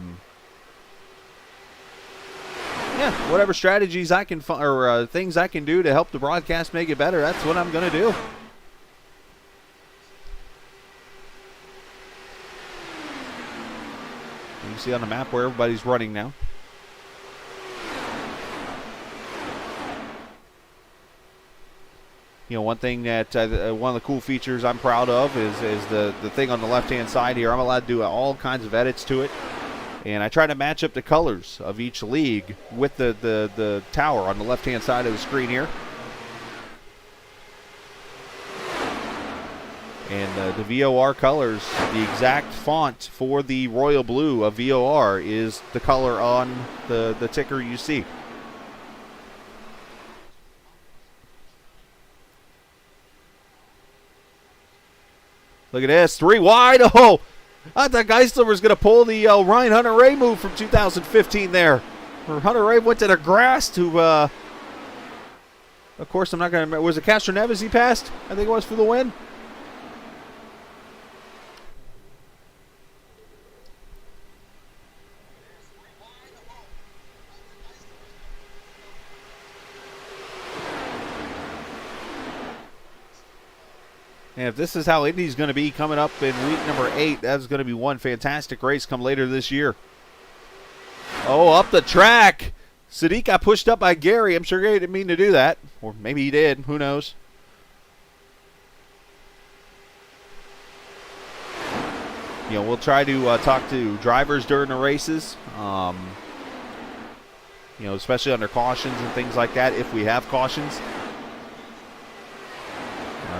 whatever strategies I can find, or things I can do to help the broadcast make it better, that's what I'm going to do. You can see on the map where everybody's running now. One thing that one of the cool features I'm proud of is the thing on the left-hand side here. I'm allowed to do all kinds of edits to it. And I try to match up the colors of each league with the tower on the left-hand side of the screen here. And the VOR colors, the exact font for the royal blue of VOR is the color on the ticker you see. Look at this. 3 wide. Oh, I thought Geisler was going to pull the Ryan Hunter-Ray move from 2015 there. Or Hunter-Ray went to the grass to, of course, I'm not going to remember. Was it Castro Neves he passed? I think it was for the win. And if this is how Indy's going to be coming up in week number 8, that's going to be one fantastic race come later this year. Oh, up the track. Sadiq got pushed up by Gary. I'm sure Gary didn't mean to do that. Or maybe he did. Who knows? You know, we'll try to talk to drivers during the races. You know, especially under cautions and things like that, if we have cautions.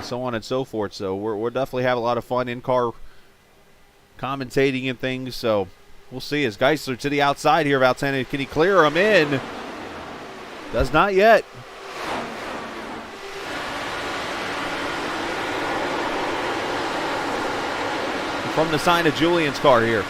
So on and so forth. So we'll definitely have a lot of fun in-car commentating and things. So we'll see. As Geisler to the outside here of Altena. Can he clear him in? Does not yet. From the side of Julian's car here.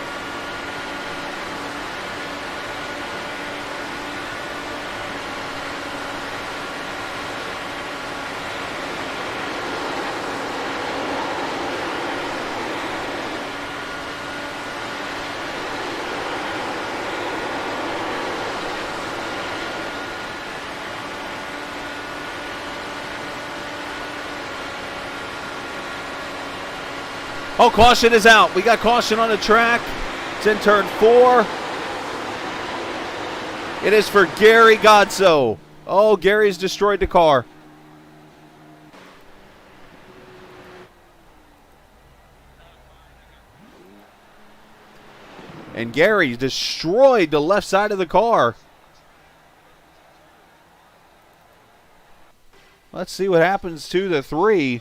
Oh, caution is out. We got caution on the track. It's in turn 4. It is for Gary Godso. Oh, Gary's destroyed the car. And Gary destroyed the left side of the car. Let's see what happens to the 3.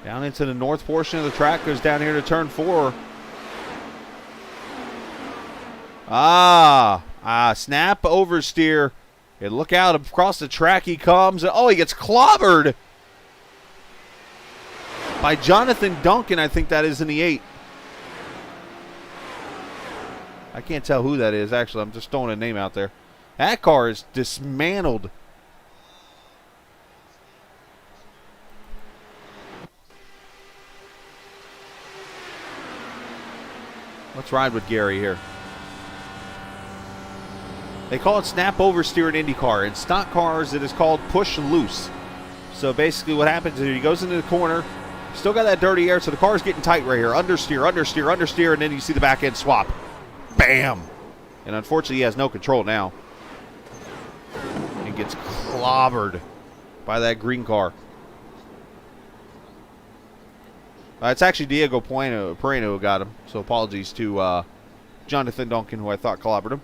Down into the north portion of the track, goes down here to turn 4. Snap oversteer. And look out, across the track he comes. Oh, he gets clobbered by Jonathan Duncan, I think that is in the 8. I can't tell who that is, actually. I'm just throwing a name out there. That car is dismantled. Let's ride with Gary here. They call it snap oversteer in IndyCar. In stock cars, it is called push loose. So basically what happens is he goes into the corner, still got that dirty air, so the car is getting tight right here. Understeer, understeer, understeer, and then you see the back end swap. Bam! And unfortunately, he has no control now. And gets clobbered by that green car. It's actually Diego Pereno who got him. So apologies to Jonathan Duncan, who I thought clobbered him.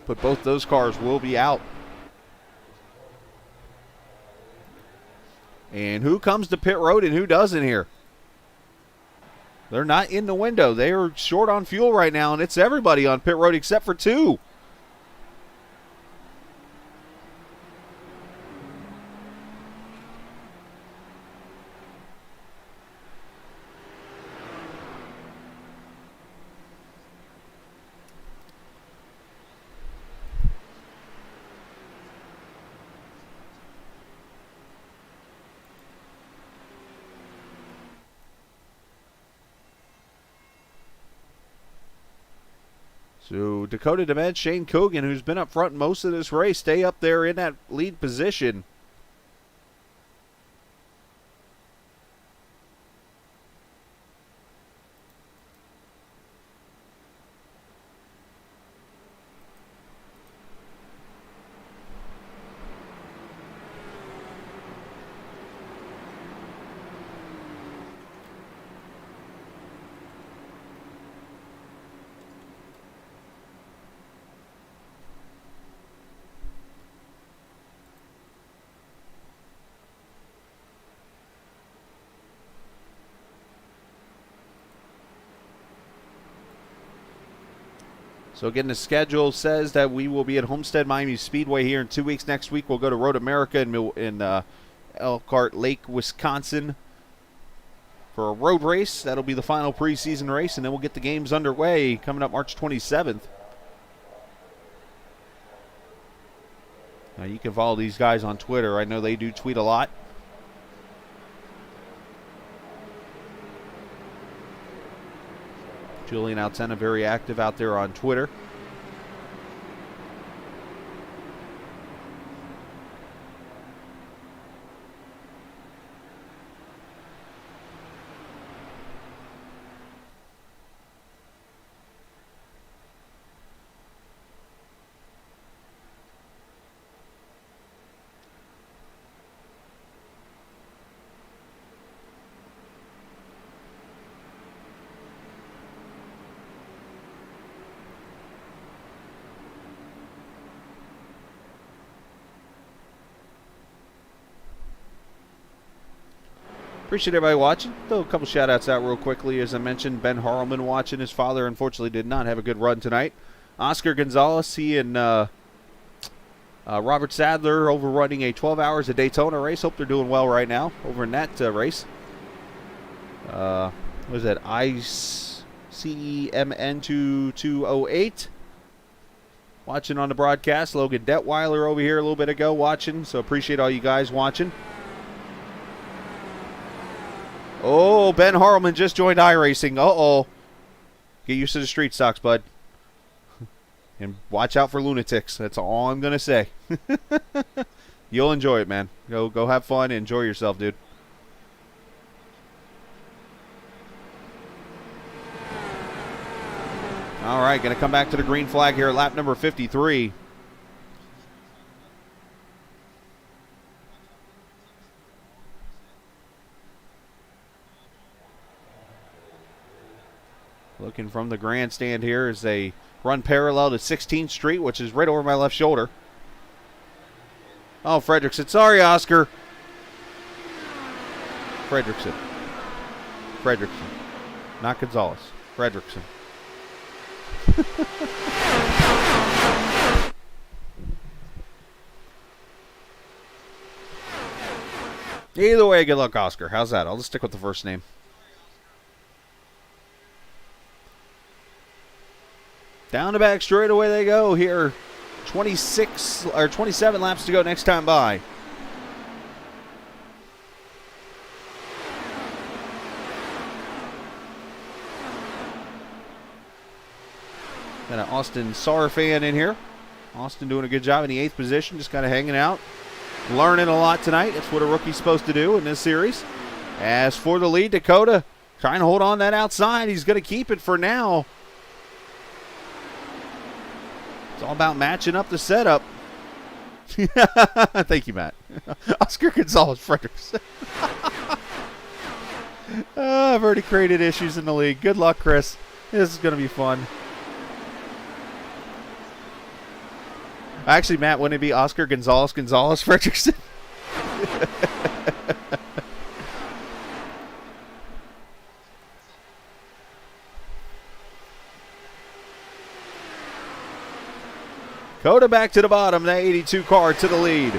But both those cars will be out. And who comes to pit road and who doesn't here? They're not in the window. They are short on fuel right now, and it's everybody on pit road except for 2. So Dakota DeMed, Shane Coogan, who's been up front most of this race, stay up there in that lead position. So again, the schedule says that we will be at Homestead Miami Speedway here in 2 weeks. Next week, we'll go to Road America in Elkhart Lake, Wisconsin for a road race. That'll be the final preseason race, and then we'll get the games underway coming up March 27th. Now, you can follow these guys on Twitter. I know they do tweet a lot. Julian Altena, very active out there on Twitter. Appreciate everybody watching. Throw a couple shout-outs out real quickly. As I mentioned, Ben Harleman watching. His father, unfortunately, did not have a good run tonight. Oscar Gonzalez, he and Robert Sadler overrunning a 12 Hours of Daytona race. Hope they're doing well right now over in that race. What is that? ICEMN2208. Watching on the broadcast. Logan Detweiler over here a little bit ago watching. So appreciate all you guys watching. Oh, Ben Harleman just joined iRacing. Uh-oh. Get used to the street stocks, bud. And watch out for lunatics. That's all I'm going to say. You'll enjoy it, man. Go have fun. Enjoy yourself, dude. All right, going to come back to the green flag here at lap number 53. Looking from the grandstand here as they run parallel to 16th Street, which is right over my left shoulder. Oh, Fredrickson. Sorry, Oscar. Fredrickson. Not Gonzalez. Fredrickson. Either way, good luck, Oscar. How's that? I'll just stick with the first name. Down the back straightaway they go here. 27 laps to go next time by. Got an Austin Sarr fan in here. Austin doing a good job in the 8th position, just kind of hanging out. Learning a lot tonight. That's what a rookie's supposed to do in this series. As for the lead, Dakota trying to hold on that outside. He's going to keep it for now. It's all about matching up the setup. Thank you, Matt. Oscar Gonzalez Fredericks. I've already created issues in the league. Good luck, Chris. This is going to be fun. Actually, Matt, wouldn't it be Oscar Gonzalez Fredrickson? Coda back to the bottom, the 82 car to the lead.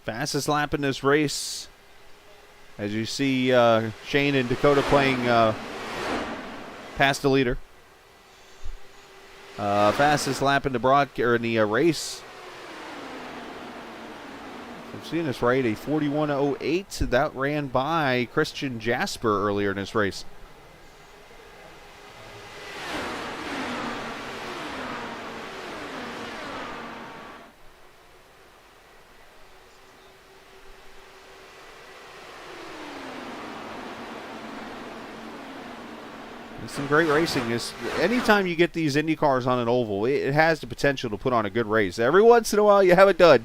Fastest lap in this race. As you see Shane and Dakota playing past the leader. Fastest lap in the race. I'm seeing this right, a 41.08. That ran by Christian Jasper earlier in this race. Some great racing. Anytime you get these Indy cars on an oval, it has the potential to put on a good race. Every once in a while, you have a dud.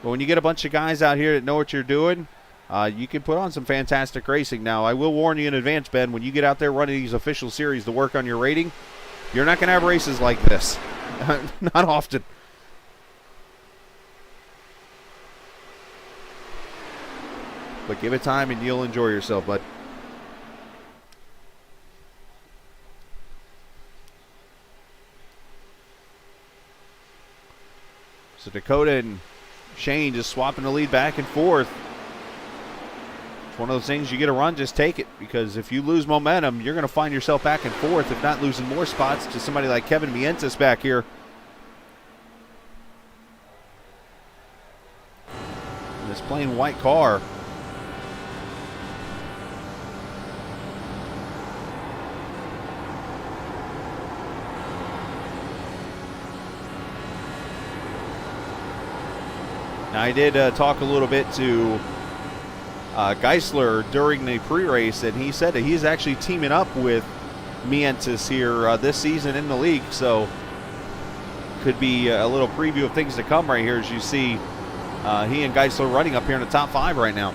But when you get a bunch of guys out here that know what you're doing, you can put on some fantastic racing. Now, I will warn you in advance, Ben, when you get out there running these official series to work on your rating, you're not going to have races like this. Not often. But give it time and you'll enjoy yourself, bud. So Dakota and Shane just swapping the lead back and forth. It's one of those things, you get a run, just take it. Because if you lose momentum, you're going to find yourself back and forth, if not losing more spots to somebody like Kevin Mientas back here. In this plain white car. Now, I did talk a little bit to Geisler during the pre-race, and he said that he's actually teaming up with Mientas here this season in the league, so could be a little preview of things to come right here as you see he and Geisler running up here in the top 5 right now.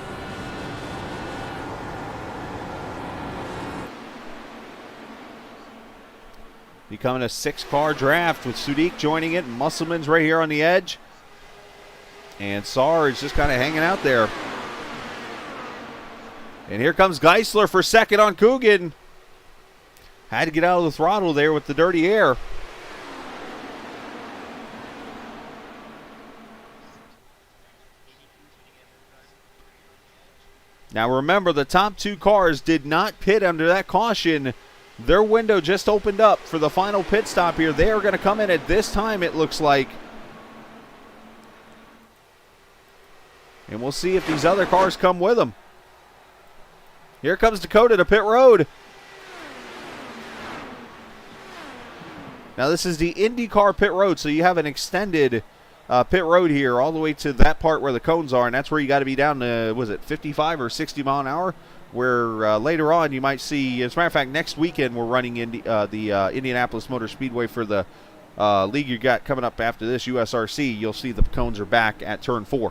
Becoming a 6-car draft with Sudik joining it, and Musselman's right here on the edge. And Sarge just kind of hanging out there. And here comes Geisler for second on Coogan. Had to get out of the throttle there with the dirty air. Now remember, the top 2 cars did not pit under that caution. Their window just opened up for the final pit stop here. They are going to come in at this time, it looks like. And we'll see if these other cars come with them. Here comes Dakota to pit road. Now this is the IndyCar pit road, so you have an extended pit road here all the way to that part where the cones are, and that's where you got to be down to, was it 55 or 60 mile an hour? Where later on you might see, as a matter of fact, next weekend we're running the Indianapolis Motor Speedway for the league you got coming up after this, USRC. You'll see the cones are back at turn 4.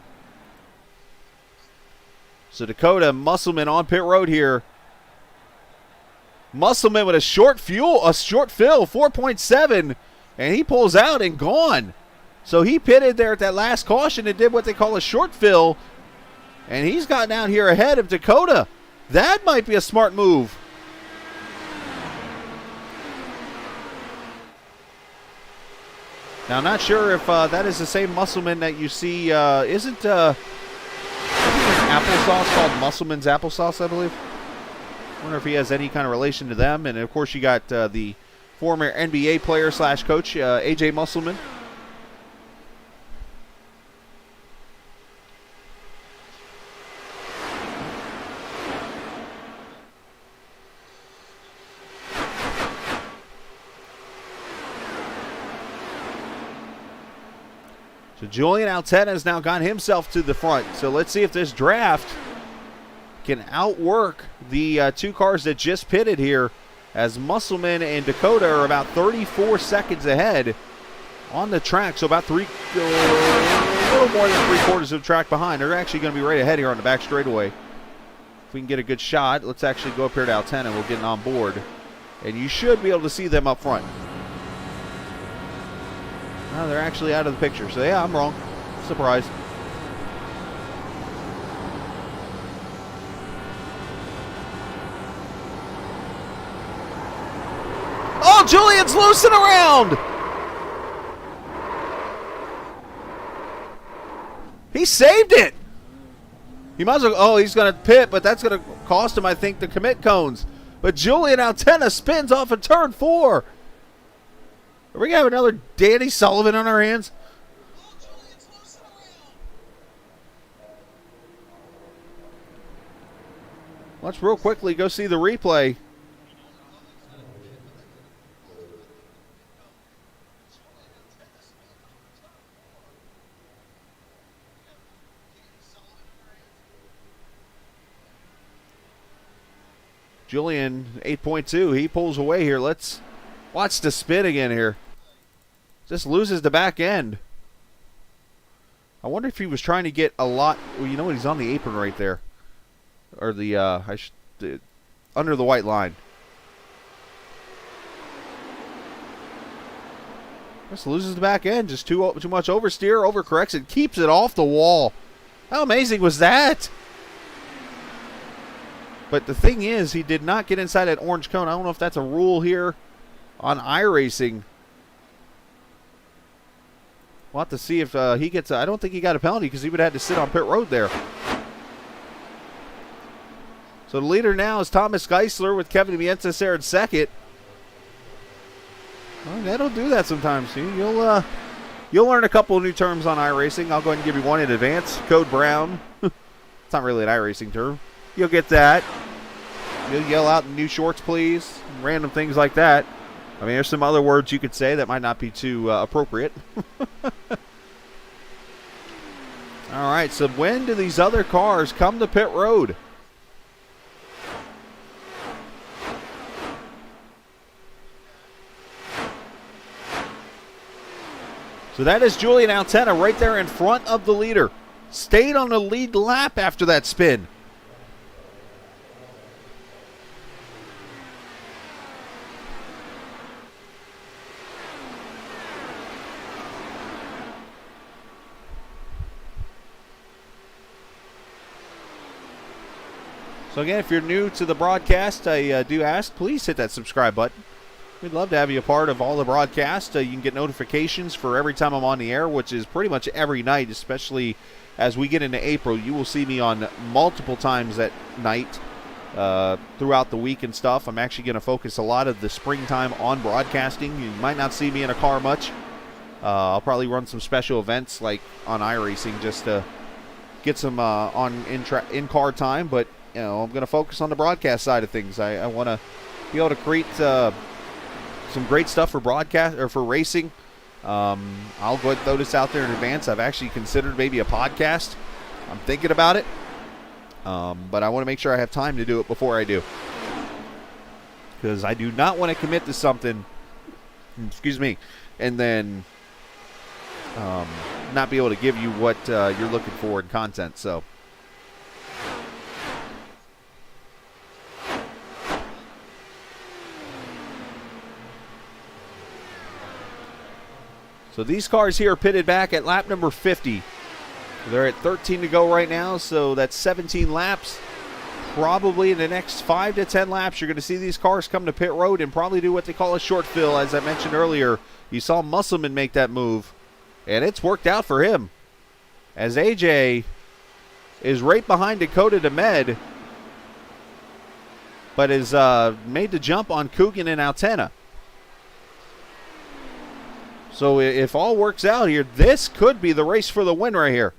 So Dakota, Musselman on pit road here. Musselman with a short fill, 4.7, and he pulls out and gone. So he pitted there at that last caution and did what they call a short fill, and he's gotten out here ahead of Dakota. That might be a smart move. Now, I'm not sure if that is the same Musselman that you see. Isn't applesauce called Musselman's applesauce, I believe? I wonder if he has any kind of relation to them. And, of course, you got the former NBA player / coach, A.J. Musselman. So Julian Altena has now got himself to the front. So let's see if this draft can outwork the 2 cars that just pitted here, as Musselman and Dakota are about 34 seconds ahead on the track. So about a little more than 3/4 of the track behind. They're actually going to be right ahead here on the back straightaway. If we can get a good shot, let's actually go up here to Altena. We'll get on board. And you should be able to see them up front. No, they're actually out of the picture. So, yeah, I'm wrong. Surprised. Oh, Julian's loosing around. He saved it. He might as well. Oh, he's going to pit, but that's going to cost him, I think, the commit cones. But Julian Altena spins off of turn 4. Are we going to have another Danny Sullivan on our hands? Let's real quickly go see the replay. Julian, 8.2. He pulls away here. Let's watch the spin again here. Just loses the back end. I wonder if he was trying to get a lot. Well, you know what? He's on the apron right there. Or the, under the white line. Just loses the back end. Just too much oversteer, overcorrects it, keeps it off the wall. How amazing was that? But the thing is, he did not get inside that orange cone. I don't know if that's a rule here on iRacing. We'll have to see if he gets I don't think he got a penalty because he would have had to sit on pit road there. So the leader now is Thomas Geisler with Kevin Mientas there in second. Well, that'll do that sometimes. You'll learn a couple of new terms on iRacing. I'll go ahead and give you one in advance. Code Brown. It's not really an iRacing term. You'll get that. You'll yell out new shorts, please. Random things like that. I mean, there's some other words you could say that might not be too appropriate. All right, so when do these other cars come to pit road? So that is Julian Altena right there in front of the leader. Stayed on the lead lap after that spin. So again, if you're new to the broadcast, I do ask, please hit that subscribe button. We'd love to have you a part of all the broadcasts. You can get notifications for every time I'm on the air, which is pretty much every night, especially as we get into April. You will see me on multiple times at night throughout the week and stuff. I'm actually going to focus a lot of the springtime on broadcasting. You might not see me in a car much. I'll probably run some special events like on iRacing just to get some in-car time, but you know, I'm going to focus on the broadcast side of things. I want to be able to create some great stuff for broadcast or for racing. I'll go ahead and throw this out there in advance. I've actually considered maybe a podcast. I'm thinking about it, but I want to make sure I have time to do it before I do, because I do not want to commit to something. Excuse me, and then not be able to give you what you're looking for in content. So. So these cars here are pitted back at lap number 50. They're at 13 to go right now, so that's 17 laps. Probably in the next 5 to 10 laps, you're going to see these cars come to pit road and probably do what they call a short fill. As I mentioned earlier, you saw Musselman make that move, and it's worked out for him. As AJ is right behind Dakota DeMed, but is made the jump on Coogan and Altena. So if all works out here, this could be the race for the win right here.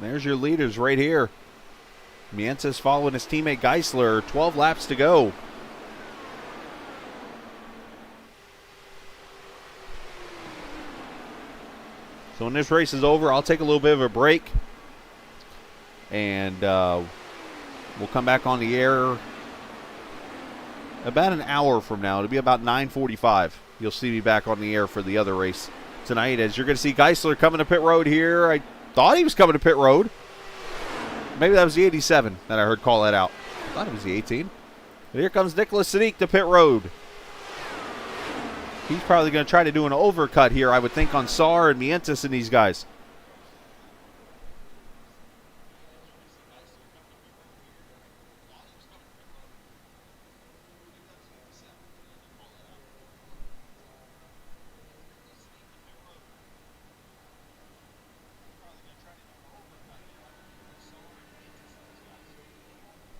There's your leaders right here. Mientas following his teammate Geisler. 12 laps to go. So when this race is over, I'll take a little bit of a break. And we'll come back on the air about an hour from now. It'll be about 9:45. You'll see me back on the air for the other race tonight, as you're going to see Geisler coming to pit road here. I thought he was coming to pit road. Maybe that was the 87 that I heard call that out. I thought it was the 18. But here comes Nicholas Sadiq to pit road. He's probably going to try to do an overcut here, I would think, on Saar and Mientas and these guys.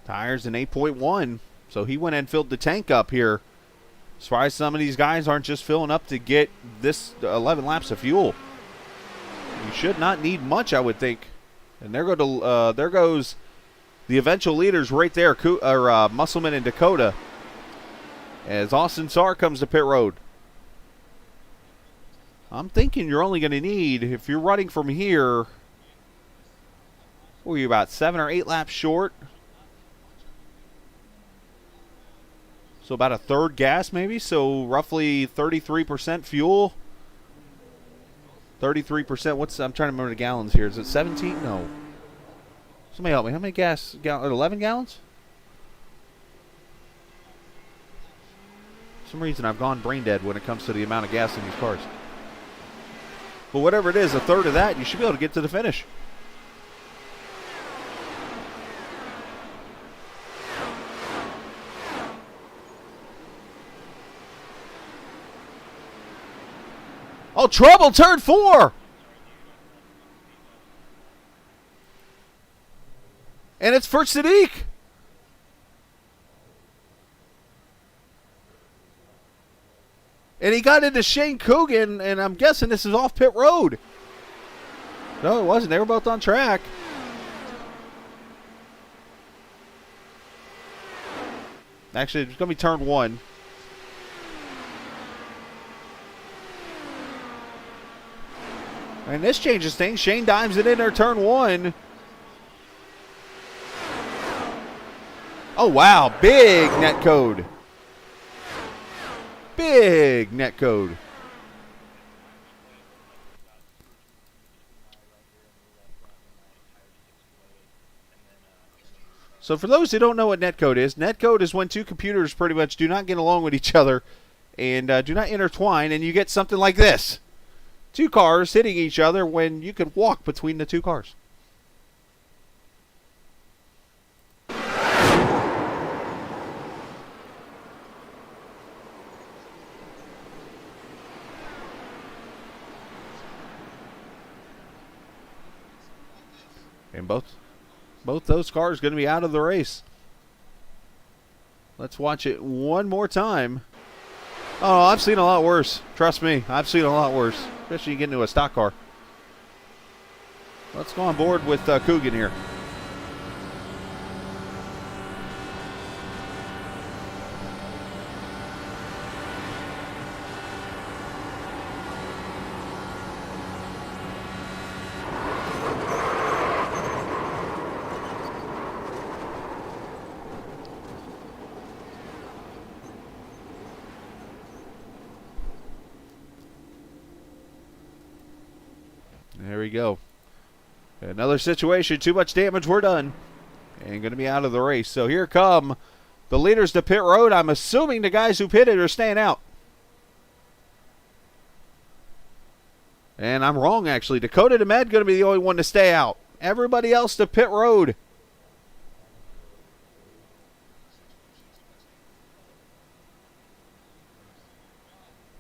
Tires in 8.1, so he went and filled the tank up here. As far as some of these guys aren't just filling up to get this 11 laps of fuel. You should not need much, I would think. And there goes the eventual leaders right there, Musselman and Dakota, as Austin Saar comes to pit road. I'm thinking you're only going to need, if you're running from here, what are you, about 7 or 8 laps short? So about a third gas maybe, so roughly 33% fuel. 33%, I'm trying to remember the gallons here. Is it 17? No. Somebody help me. How many 11 gallons? For some reason I've gone brain dead when it comes to the amount of gas in these cars. But whatever it is, a third of that, you should be able to get to the finish. Oh, trouble, turn 4. And it's for Sadiq. And he got into Shane Coogan, and I'm guessing this is off pit road. No, it wasn't. They were both on track. Actually, it's going to be turn 1. And this changes things. Shane dimes it in there, turn 1. Oh, wow. Big net code. Big net code. So for those who don't know what netcode is when two computers pretty much do not get along with each other and do not intertwine, and you get something like this. Two cars hitting each other when you could walk between the two cars. And both those cars going to be out of the race. Let's watch it one more time. Oh, I've seen a lot worse. Trust me, I've seen a lot worse. Especially you get into a stock car. Let's go on board with Coogan here. There we go. Another situation. Too much damage. We're done. And going to be out of the race. So here come the leaders to pit road. I'm assuming the guys who pitted are staying out. And I'm wrong, actually. Dakota and Ahmed going to be the only one to stay out. Everybody else to pit road.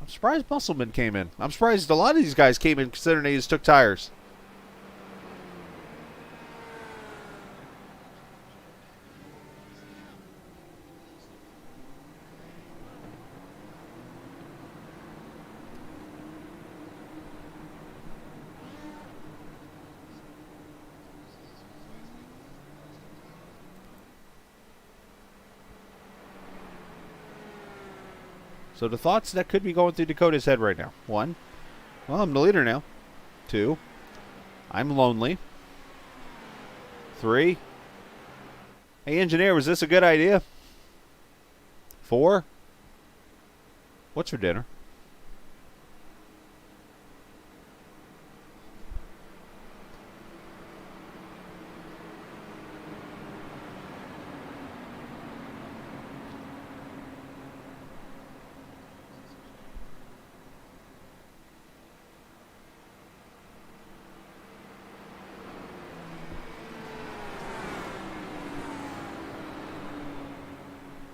I'm surprised Musselman came in. I'm surprised a lot of these guys came in considering they just took tires. So the thoughts that could be going through Dakota's head right now. 1, well, I'm the leader now. 2, I'm lonely. 3, hey, engineer, was this a good idea? 4, what's for dinner?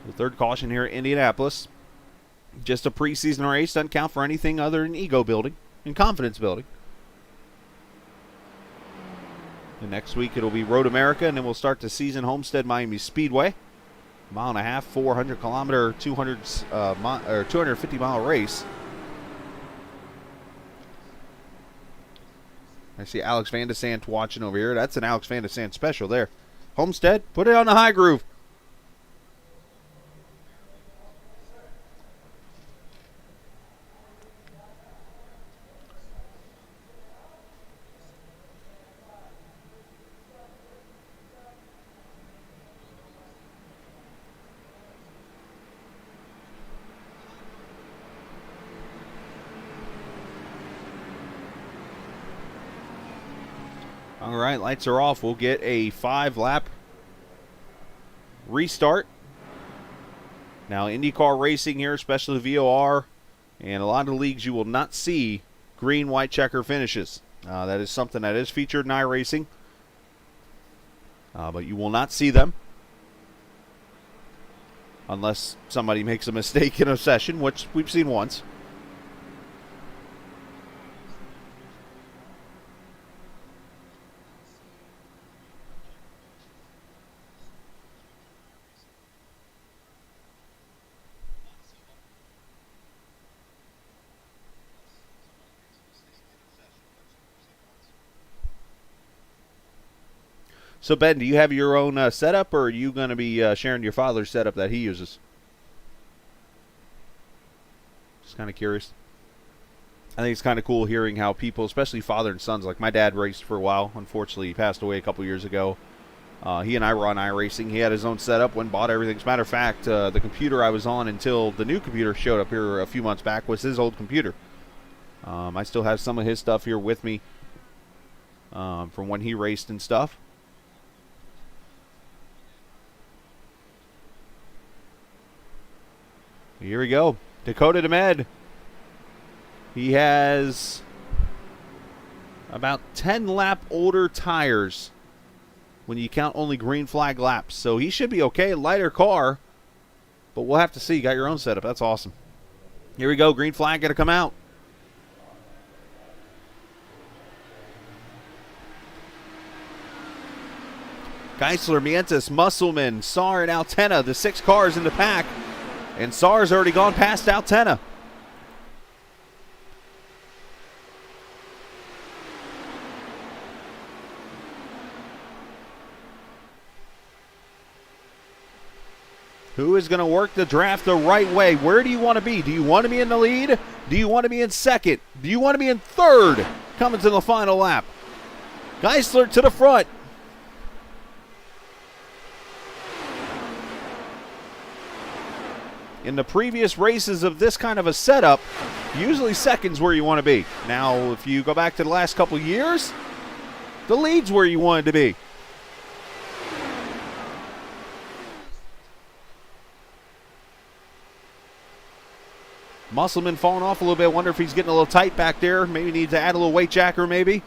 The third caution here at Indianapolis. Just a preseason race. Doesn't count for anything other than ego building and confidence building. And next week it'll be Road America, and then we'll start the season Homestead Miami Speedway. 1.5 mile, 400 kilometer, 250 mile race. I see Alex Van de Sant watching over here. That's an Alex Van de Sant special there. Homestead, put it on the high groove. All right, lights are off. We'll get a 5-lap restart. Now, IndyCar racing here, especially VOR, and a lot of leagues, you will not see green, white checker finishes. That is something that is featured in iRacing, but you will not see them unless somebody makes a mistake in a session, which we've seen once. So, Ben, do you have your own setup, or are you going to be sharing your father's setup that he uses? Just kind of curious. I think it's kind of cool hearing how people, especially father and sons, like my dad raced for a while. Unfortunately, he passed away a couple years ago. He and I were on iRacing. He had his own setup, went and bought everything. As a matter of fact, the computer I was on until the new computer showed up here a few months back was his old computer. I still have some of his stuff here with me from when he raced and stuff. Here we go. Dakota DeMed. He has about 10 lap older tires when you count only green flag laps. So he should be okay. Lighter car, but we'll have to see. You got your own setup. That's awesome. Here we go. Green flag going to come out. Geisler, Mientas, Musselman, Saar, and Altena, the 6 cars in the pack. And Saar's already gone past Altena. Who is going to work the draft the right way? Where do you want to be? Do you want to be in the lead? Do you want to be in second? Do you want to be in third coming to the final lap? Geisler to the front. In the previous races of this kind of a setup, usually second's where you want to be. Now, if you go back to the last couple years, the lead's where you wanted to be. Musselman falling off a little bit. I wonder if he's getting a little tight back there. Maybe needs to add a little weight jacker, maybe.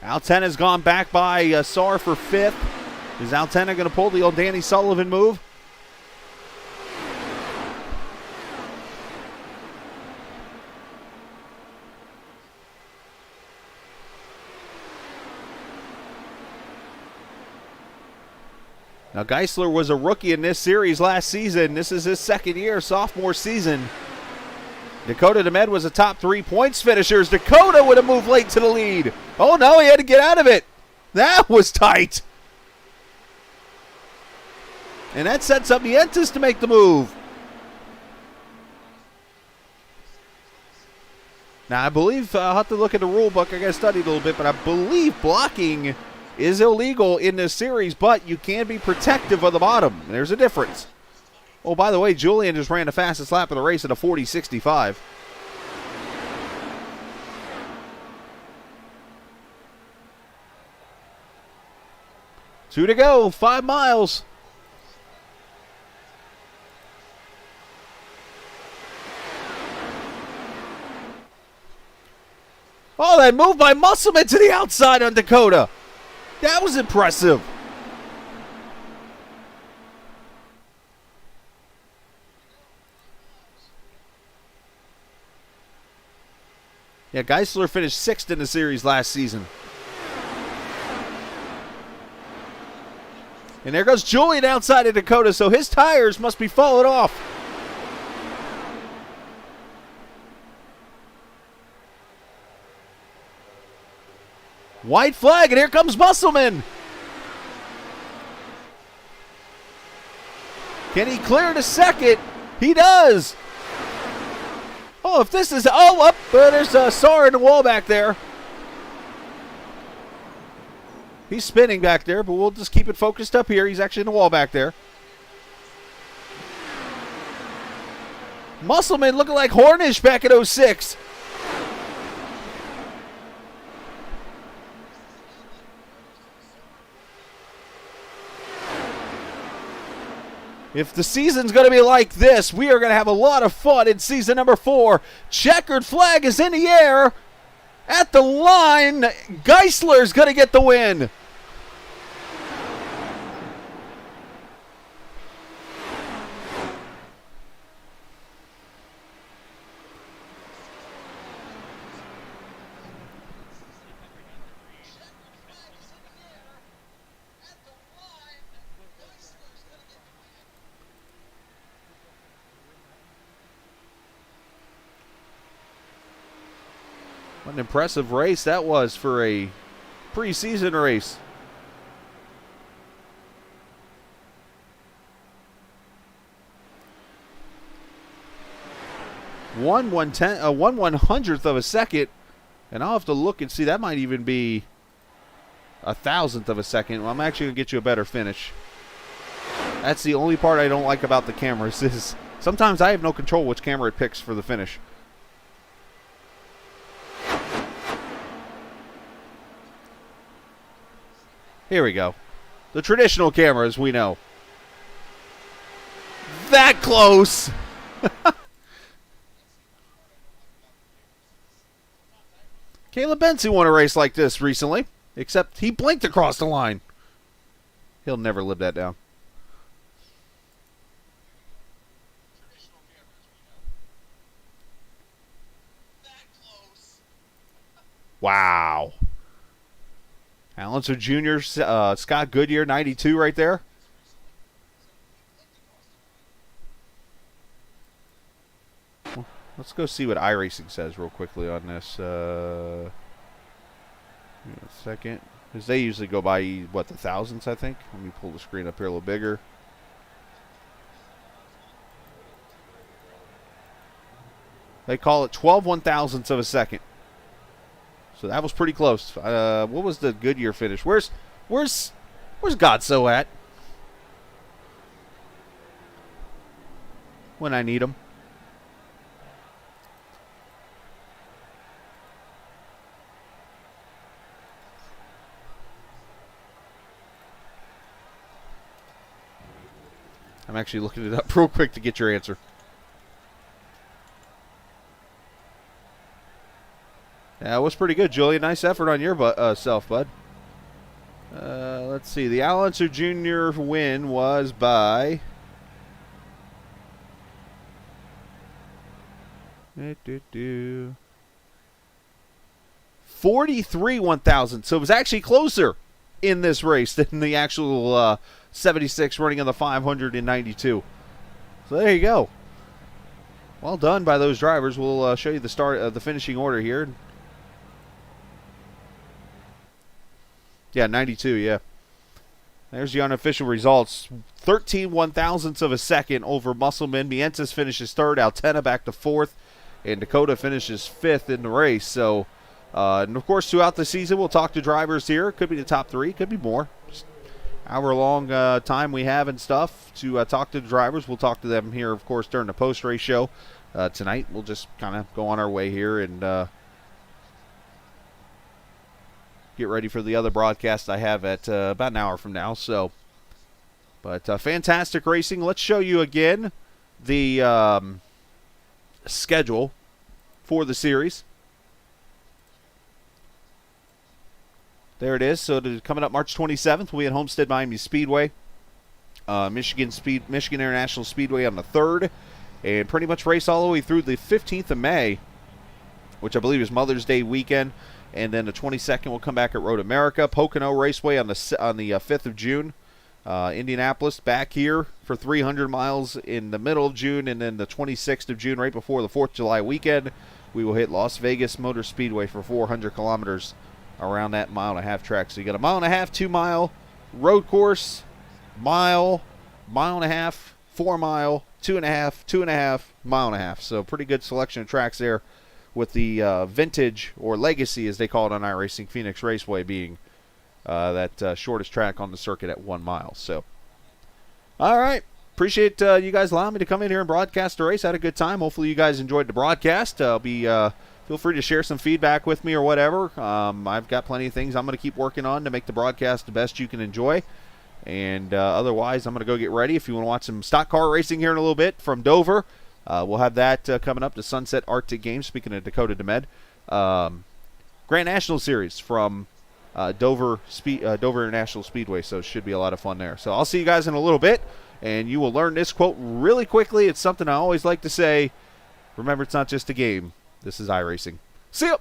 Altena's gone back by Saar for 5th. Is Altena going to pull the old Danny Sullivan move? Now, Geisler was a rookie in this series last season. This is his second year, sophomore season. Dakota DeMed was a top 3 points finishers. Dakota would have moved late to the lead. Oh, no, he had to get out of it. That was tight. And that sets up Mientas to make the move. Now, I believe I'll have to look at the rule book. I got to study a little bit, but I believe blocking is illegal in this series, but you can be protective of the bottom. There's a difference. Oh, by the way, Julian just ran the fastest lap of the race at a 40.65. Two to go, 5 miles. Oh, that move by Musselman to the outside on Dakota. That was impressive. Yeah, Geisler finished 6th in the series last season. And there goes Julian outside of Dakota, so his tires must be falling off. White flag, and here comes Musselman. Can he clear to second? He does. Oh, if this is, up, there's Saar in the wall back there. He's spinning back there, but we'll just keep it focused up here. He's actually in the wall back there. Musselman looking like Hornish back in 06. If the season's going to be like this, we are going to have a lot of fun in season number 4. Checkered flag is in the air. At the line, Geisler's going to get the win. What an impressive race that was for a preseason race. One 1/100th of a second, and I'll have to look and see. That might even be 1,000th of a second. Well, I'm actually gonna get you a better finish. That's the only part I don't like about the cameras is sometimes I have no control which camera it picks for the finish. Here we go. The traditional cameras, we know. That close! Caleb Benson won a race like this recently, except he blinked across the line. He'll never live that down. Wow. Alonso Jr., Scott Goodyear, 92 right there. Well, let's go see what iRacing says real quickly on this. Give me a second. Because they usually go by, what, the thousandths, I think? Let me pull the screen up here a little bigger. They call it 12 1,000ths of a second. So that was pretty close. What was the Goodyear finish? Where's Godso at? When I need him. I'm actually looking it up real quick to get your answer. Yeah, it was pretty good, Julian. Nice effort on your self, bud. Let's see. The Alonso Jr. win was by 43 1,000. So it was actually closer in this race than the actual 76 running on the 592. So there you go. Well done by those drivers. We'll show you the finishing order here. Yeah, 92, yeah. There's the unofficial results. 13 1,000ths of a second over Musselman. Mientes finishes third. Altena back to fourth. And Dakota finishes fifth in the race. So, and of course, throughout the season, we'll talk to drivers here. Could be the top three. Could be more. Just hour-long time we have and stuff to talk to the drivers. We'll talk to them here, of course, during the post-race show. Tonight, we'll just kind of go on our way here and get ready for the other broadcast I have at about an hour from now. So, but fantastic racing. Let's show you again the schedule for the series. There it is. So coming up March 27th, we'll be at Homestead Miami Speedway, Michigan International Speedway on the 3rd, and pretty much race all the way through the 15th of May, which I believe is Mother's Day weekend. And then the 22nd, we'll come back at Road America. Pocono Raceway on the 5th of June. Indianapolis back here for 300 miles in the middle of June. And then the 26th of June, right before the 4th of July weekend, we will hit Las Vegas Motor Speedway for 400 kilometers around that 1.5-mile track. So you got a 1.5-mile, 2-mile road course, mile, 1.5-mile, 4-mile, 2.5, 2.5, 1.5-mile. So pretty good selection of tracks there, with the vintage, or legacy as they call it on iRacing, Phoenix Raceway being that shortest track on the circuit at 1 mile. So, all right. Appreciate you guys allowing me to come in here and broadcast the race. Had a good time. Hopefully you guys enjoyed the broadcast. Feel free to share some feedback with me or whatever. I've got plenty of things I'm going to keep working on to make the broadcast the best you can enjoy. And otherwise, I'm going to go get ready. If you want to watch some stock car racing here in a little bit from Dover, we'll have that coming up, the Sunset Arctic Games. Speaking of Dakota DeMed, Grand National Series from Dover International Speedway, so it should be a lot of fun there. So I'll see you guys in a little bit, and you will learn this quote really quickly. It's something I always like to say. Remember, it's not just a game. This is iRacing. See ya!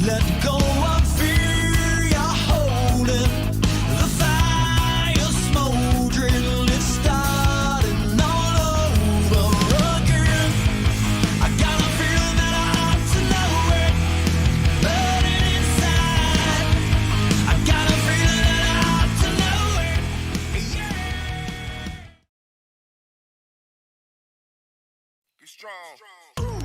Let go of fear, you're holding the fire smoldering, it's starting all over again. I got a feeling that I ought to know it, burning inside. I got a feeling that I ought to know it, yeah. Get strong.